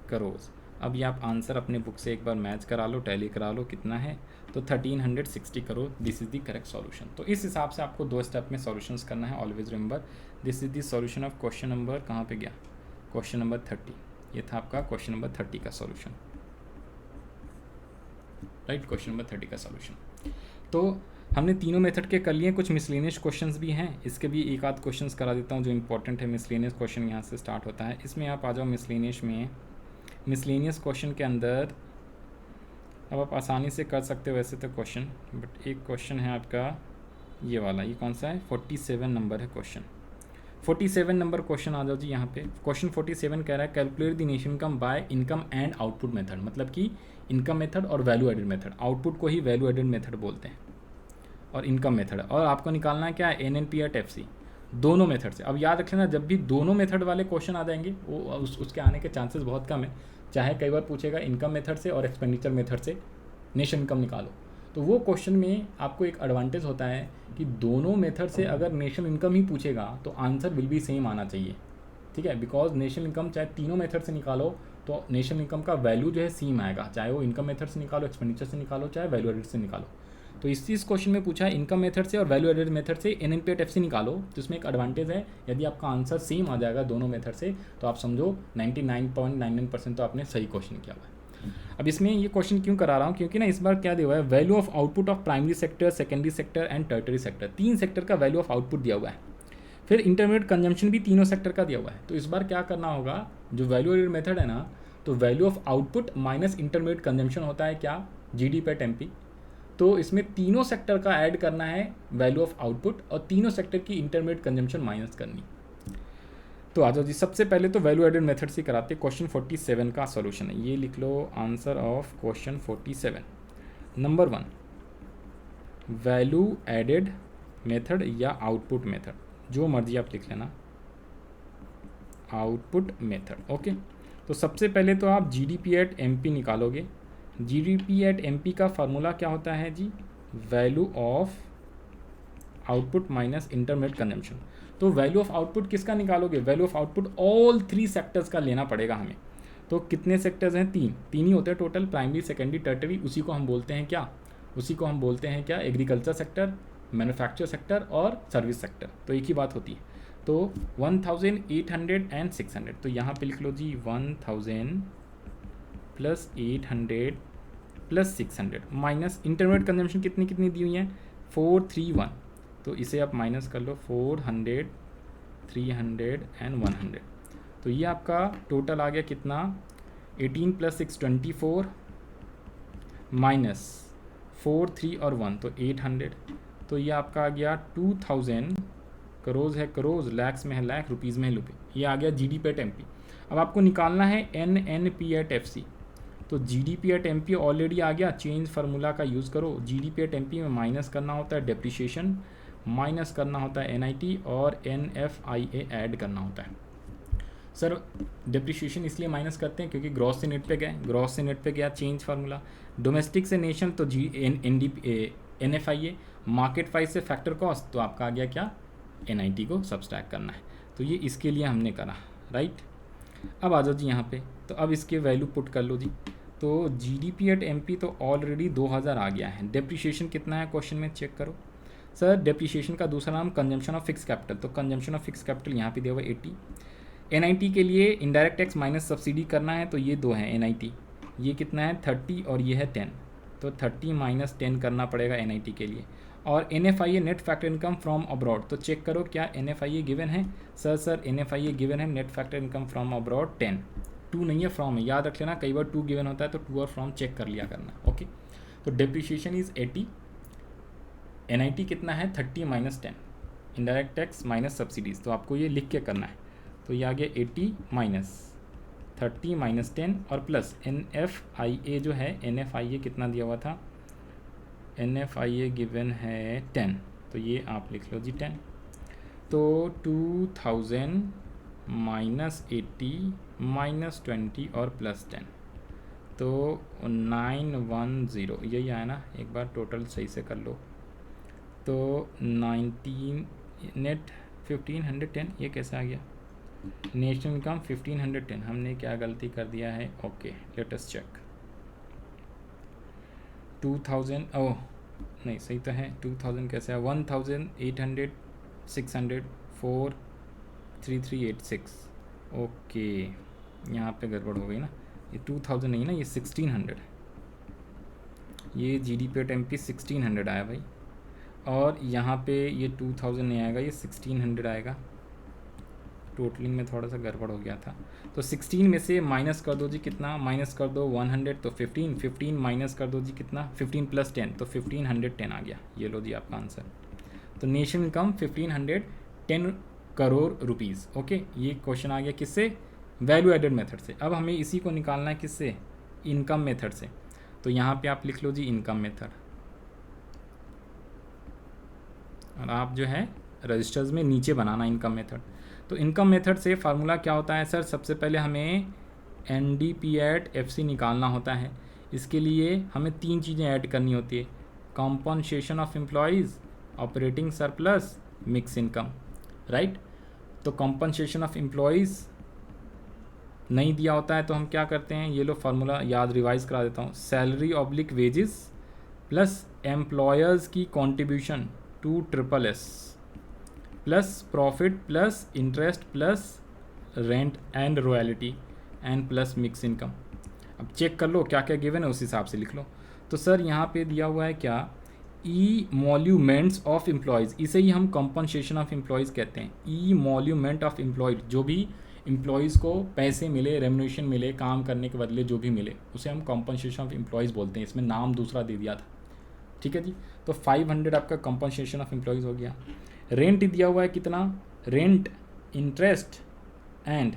करोड़। अब ये आप आंसर अपने बुक से एक बार मैच करा लो, टैली करा लो कितना है, तो 1360 crore, this is the correct solution. तो इस हिसाब से आपको 2 स्टेप में सॉल्यूशंस करना है। Always remember this is the solution of question number, कहाँ पे गया, क्वेश्चन नंबर 30। ये था आपका क्वेश्चन नंबर 30 का सॉल्यूशन, राइट, क्वेश्चन नंबर 30 का सॉल्यूशन। तो हमने तीनों मेथड के कर लिए, कुछ मिसलेनियस क्वेश्चंस भी हैं, इसके भी एक आध क्वेश्चंस करा देता हूँ जो इंपॉर्टेंट है। मिसलेनियस क्वेश्चन यहाँ से स्टार्ट होता है, इसमें आप आ जाओ मिसलेनियस में। मिसलेनियस क्वेश्चन के अंदर अब आप आसानी से कर सकते हो वैसे तो क्वेश्चन, बट एक क्वेश्चन है आपका ये वाला, ये कौन सा है, 47 नंबर है क्वेश्चन। 47 नंबर क्वेश्चन आ जाओ जी यहाँ पे। क्वेश्चन 47 कह रहा है calculate the national income by income and output method, मतलब कि इनकम मेथड और वैल्यू एडेड मेथड, आउटपुट को ही वैल्यू एडेड मेथड बोलते हैं, और इनकम मेथड, और आपको निकालना है क्या है NNP at FC, दोनों मेथड से। अब याद रख लेना, जब भी दोनों मेथड वाले क्वेश्चन आ जाएंगे वो उसके आने के चांसेस बहुत कम है। चाहे कई बार पूछेगा इनकम मेथड से और एक्सपेंडिचर मेथड से नेशनल इनकम निकालो, तो वो क्वेश्चन में आपको एक एडवांटेज होता है कि दोनों मेथड से अगर नेशनल इनकम ही पूछेगा तो आंसर विल बी सेम आना चाहिए, ठीक है। बिकॉज नेशनल इनकम चाहे तीनों मेथड से निकालो तो नेशनल इनकम का वैल्यू जो है सेम आएगा, चाहे वो इनकम मेथड से निकालो, एक्सपेंडिचर से निकालो, चाहे वैल्यू एडेड से निकालो। तो इस क्वेश्चन में पूछा है इनकम मेथड से और वैल्यू एडेड मेथड से NNP at FC निकालो, तो इसमें एक एडवांटेज है, यदि आपका आंसर सेम आ जाएगा दोनों मेथड से तो आप समझो 99.99% तो आपने सही क्वेश्चन किया हुआ है। अब इसमें ये क्वेश्चन क्यों करा रहा हूँ, क्योंकि ना इस बार क्या दिया हुआ है, value of output of primary sector, secondary sector and tertiary sector, 3 sector का वैल्यू ऑफ आउटपुट दिया हुआ है। फिर इंटरमीडिएट कंजम्पशन भी तीनों सेक्टर का दिया हुआ है। तो इस बार क्या करना होगा, जो वैल्यू एडेड मेथड है ना, तो value of output minus intermediate consumption होता है क्या, GDP at MP। तो इसमें तीनों सेक्टर का ऐड करना है वैल्यू ऑफ आउटपुट, और तीनों सेक्टर की इंटरमीडिएट कंजम्पशन माइनस करनी। तो आ जाओ जी, सबसे पहले तो वैल्यू एडेड मेथड से कराते। क्वेश्चन 47 का सॉल्यूशन है, ये लिख लो answer of question 47। Number 1 value added method या आउटपुट मेथड, जो मर्जी आप लिख लेना, आउटपुट मेथड, ओके। तो सबसे पहले तो आप GDP at MP निकालोगे। GDP at MP का फार्मूला क्या होता है जी, value of output minus intermediate consumption. तो वैल्यू ऑफ आउटपुट किसका निकालोगे, value of output all 3 sectors का लेना पड़ेगा हमें। तो कितने सेक्टर्स हैं, 3 ही होते हैं टोटल, प्राइमरी सेकेंडरी टर्टरी। उसी को हम बोलते हैं क्या, एग्रीकल्चर सेक्टर, मैन्युफैक्चर सेक्टर और सर्विस सेक्टर, तो एक ही बात होती है। तो 1800 एंड 600, तो यहाँ पे लिख लो जी 1000 plus 800 plus 600 minus intermediate consumption कितनी कितनी दी हुई है 431, तो इसे आप माइनस कर लो 400 300 एंड 100, तो ये आपका टोटल आ गया कितना 18 प्लस 6 24 माइनस 4 3 और 1 तो 800, तो ये आपका आ गया 2000 करोड़ है करोड़, लैक्स में है लाख, रुपीज़ में है रुपये, ये आ गया जीडीपी एट एमपी। अब आपको निकालना है एनएनपी एट एफसी, तो जीडीपी एट एमपी ऑलरेडी आ गया, चेंज फार्मूला का यूज़ करो। जीडीपी एट एमपी में माइनस करना होता है डेप्रिसिएशन, माइनस करना होता है एनआईटी और एनएफआईए ऐड करना होता है। सर डेप्रिसिएशन इसलिए माइनस करते हैं क्योंकि ग्रॉस से नेट पे गए, ग्रॉस से नेट पे गया चेंज फार्मूला, डोमेस्टिक से नेशन तो जी एनएफआईए, मार्केट प्राइस से फैक्टर कॉस्ट, तो आपका आ गया क्या एनआईटी को सब्सट्रैक्ट करना है, तो ये इसके लिए हमने करा राइट। अब आ जाओ जी यहाँ पे, तो अब इसके वैल्यू पुट कर लो जी, तो जीडीपी एट एमपी तो ऑलरेडी 2000 आ गया है, डेप्रिसिएशन कितना है क्वेश्चन में चेक करो। सर डेप्रिसिएशन का दूसरा नाम कंजम्पशन ऑफ फिक्स कैपिटल, तो कंजम्पशन ऑफ फिक्स कैपिटल यहाँ पे दिया हुआ 80। एनआईटी के लिए इनडायरेक्ट टैक्स माइनस सब्सिडी करना है, तो ये दो हैं एनआईटी, ये कितना है 30 और ये है 10, तो 30 माइनस 10 करना पड़ेगा एनआईटी के लिए। और NFIA net factor income from abroad, तो चेक करो क्या एनएफआईए गिवन है। सर एनएफआईए गिवन है, net factor income from abroad 10, 2 नहीं है फ्रॉम है, याद रख लेना, कई बार 2 गिवन होता है तो 2 और फ्रॉम चेक कर लिया करना। ओके, तो डेप्रिसिएशन इज 80, एनआईटी कितना है 30 minus 10, indirect tax minus subsidies, तो आपको ये लिख के करना है, तो ये आ गया 80 माइनस 30 माइनस 10 और प्लस एनएफआईए जो है, एनएफआईए कितना दिया हुआ था, एनएफआईए गिवन है 10, तो ये आप लिख लो जी 10, तो 2000 माइनस 80 माइनस 20 और प्लस 10, तो 910, यही आया ना, एक बार टोटल सही से कर लो, तो 19 नेट 1510, ये कैसे आ गया, नेशनल इनकम 1510, हमने क्या गलती कर दिया है, ओके लेट अस चेक, 2000 ओह नहीं सही तो है, 2000 कैसे है, 1800 600 4 3386, ओके यहाँ पे गड़बड़ हो गई ना, ये 2000 नहीं ना, ये 1600, ये जीडीपी एट एमपी 1600 आया भाई, और यहाँ पे ये 2000 नहीं आएगा, ये 1600 आएगा, टोटलिंग में थोड़ा सा गड़बड़ हो गया था, तो 16 में से माइनस कर दो जी कितना, माइनस कर दो 100, तो 15 माइनस कर दो जी कितना 15 प्लस 10, तो 1510 आ गया, ये लो जी आपका आंसर। तो national income 1510 crore rupees. Okay, ये क्वेश्चन आ गया किससे, वैल्यू एडेड मेथड से। अब हमें इसी को निकालना है किससे, इनकम मेथड से, तो यहाँ पे आप लिख लो जी इनकम मेथड, और आप जो है रजिस्टर्स में नीचे बनाना इनकम मेथड। तो इनकम मेथड से फार्मूला क्या होता है सर, सबसे पहले हमें एनडीपी एट एफसी निकालना होता है। इसके लिए हमें 3 चीज़ें ऐड करनी होती है, compensation of employees, operating surplus, mix income, right. तो कॉम्पनसेशन ऑफ एम्प्लॉयज़ नहीं दिया होता है तो हम क्या करते हैं, ये लो फार्मूला याद रिवाइज करा देता हूँ, salary oblique wages plus employers की contribution to SSS plus profit plus interest plus rent and royalty and plus mix income. अब चेक कर लो क्या क्या गिवन है, उस हिसाब से लिख लो। तो सर यहाँ पे दिया हुआ है क्या, इमोल्यूमेंट्स ऑफ एम्प्लॉयज़, इसे ही हम कॉम्पनसेशन ऑफ एम्प्लॉयज़ कहते हैं। इमोल्यूमेंट ऑफ एम्प्लॉयड, जो भी एम्प्लॉयज़ को पैसे मिले, रेम्युनरेशन मिले, काम करने के बदले जो भी मिले, उसे हम कॉम्पनसेशन ऑफ एम्प्लॉयज़ बोलते हैं। इसमें नाम दूसरा दे दिया था, ठीक है जी। तो 500 आपका कॉम्पनसेशन ऑफ एम्प्लॉयज़ हो गया। रेंट दिया हुआ है कितना, rent interest and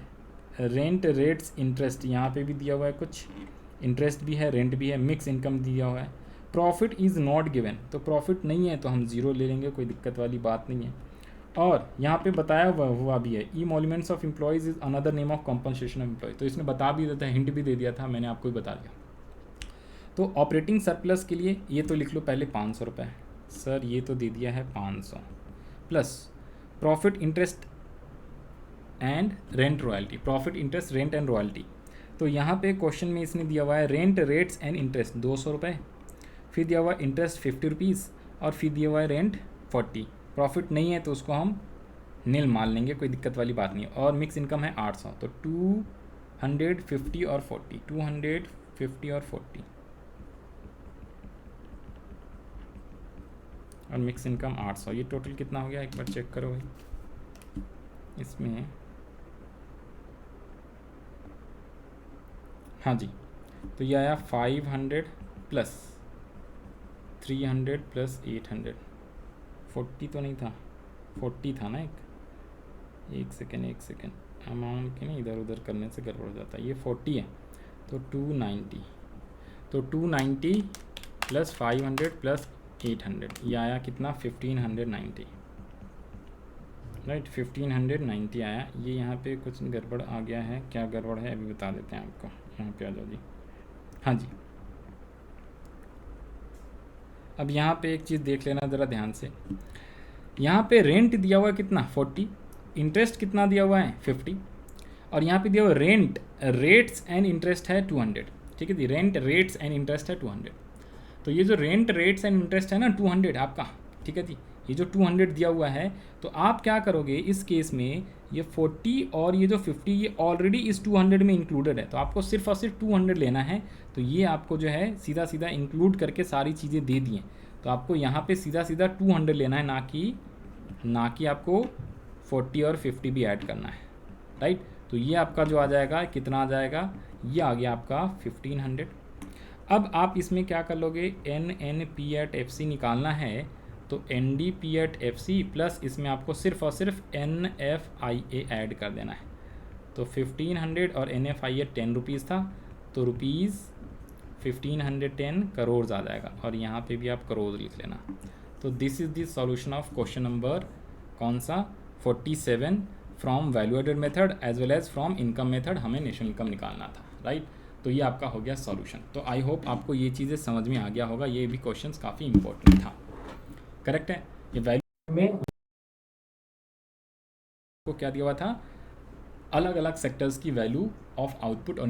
rent rates interest, यहाँ पे भी दिया हुआ है कुछ, इंटरेस्ट भी है रेंट भी है, मिक्स इनकम दिया हुआ है। प्रॉफिट इज़ नॉट गिवन, तो प्रॉफिट नहीं है तो हम ज़ीरो ले लेंगे, कोई दिक्कत वाली बात नहीं है। और यहाँ पे बताया हुआ भी है, emoluments of employees is another name of compensation of employee, तो इसने बता भी देता है, हिंट भी दे दिया था, मैंने आपको ही बता दिया। तो ऑपरेटिंग सरप्लस के लिए ये तो लिख लो पहले 500 रुपये, सर ये तो दे दिया है 500, plus profit interest and rent royalty, profit interest rent and royalty. तो यहाँ पे क्वेश्चन में इसने दिया हुआ है रेंट रेट्स एंड इंटरेस्ट 200 रुपये, फिर दिया हुआ इंटरेस्ट 50 रुपीज़, और फिर दिया हुआ है रेंट 40। प्रॉफिट नहीं है तो उसको हम नील मान लेंगे, कोई दिक्कत वाली बात नहीं है। और मिक्स इनकम है 800, तो 250 और 40, 250 और 40, और मिक्स इनकम 800, ये टोटल कितना हो गया एक बार चेक करो भाई। इसमें हाँ जी, तो ये आया 500 प्लस 300 प्लस 800, 40 तो नहीं था, 40 था ना, एक सेकेंड अमाउंट के ना इधर उधर करने से गड़बड़ हो जाता है, ये 40 है, तो 290, तो 290 प्लस 500 प्लस 800, ये आया कितना 1590, राइट 1590 आया। ये यहाँ पे कुछ गड़बड़ आ गया है, क्या गड़बड़ है अभी बता देते हैं आपको, यहाँ पे आ जाओ जी। हाँ जी, अब यहाँ पे एक चीज़ देख लेना ज़रा ध्यान से, यहाँ पे रेंट दिया हुआ है कितना 40, इंटरेस्ट कितना दिया हुआ है 50, और यहाँ पे दिया हुआ रेंट रेट्स एंड इंटरेस्ट है 200, ठीक है जी, रेंट रेट्स एंड इंटरेस्ट है 200। तो ये जो रेंट रेट्स एंड इंटरेस्ट है ना 200 आपका, ठीक है जी, ये जो 200 दिया हुआ है, तो आप क्या करोगे इस केस में, ये 40 और ये जो 50 ये ऑलरेडी इस 200 में इंक्लूडेड है, तो आपको सिर्फ और सिर्फ 200 लेना है। तो ये आपको जो है सीधा सीधा इंक्लूड करके सारी चीज़ें दे दी हैं, तो आपको यहाँ पे सीधा सीधा 200 लेना है, ना कि आपको 40 और 50 भी ऐड करना है, राइट। तो ये आपका जो आ जाएगा कितना आ जाएगा, ये आ गया आपका 1500। अब आप इसमें क्या कर लोगे, NNP@FC निकालना है, तो NDP@FC प्लस इसमें आपको सिर्फ और सिर्फ NFIA ऐड कर देना है। तो 1500 और NFIA 10 रुपीज़ था, तो रुपीज़ 1510 करोड़ आ जाएगा, और यहाँ पे भी आप करोड़ लिख लेना। तो this is the solution of question number कौन सा 47 from value added method as well as from income method, हमें नेशनल इनकम निकालना था, राइट। तो ये आपका हो गया सॉल्यूशन। तो आई होप आपको ये चीज़ें समझ में आ गया होगा, ये भी क्वेश्चंस काफ़ी इंपॉर्टेंट था, करेक्ट है। ये वैल्यू में को क्या दिया हुआ था, अलग अलग सेक्टर्स की वैल्यू ऑफ आउटपुट और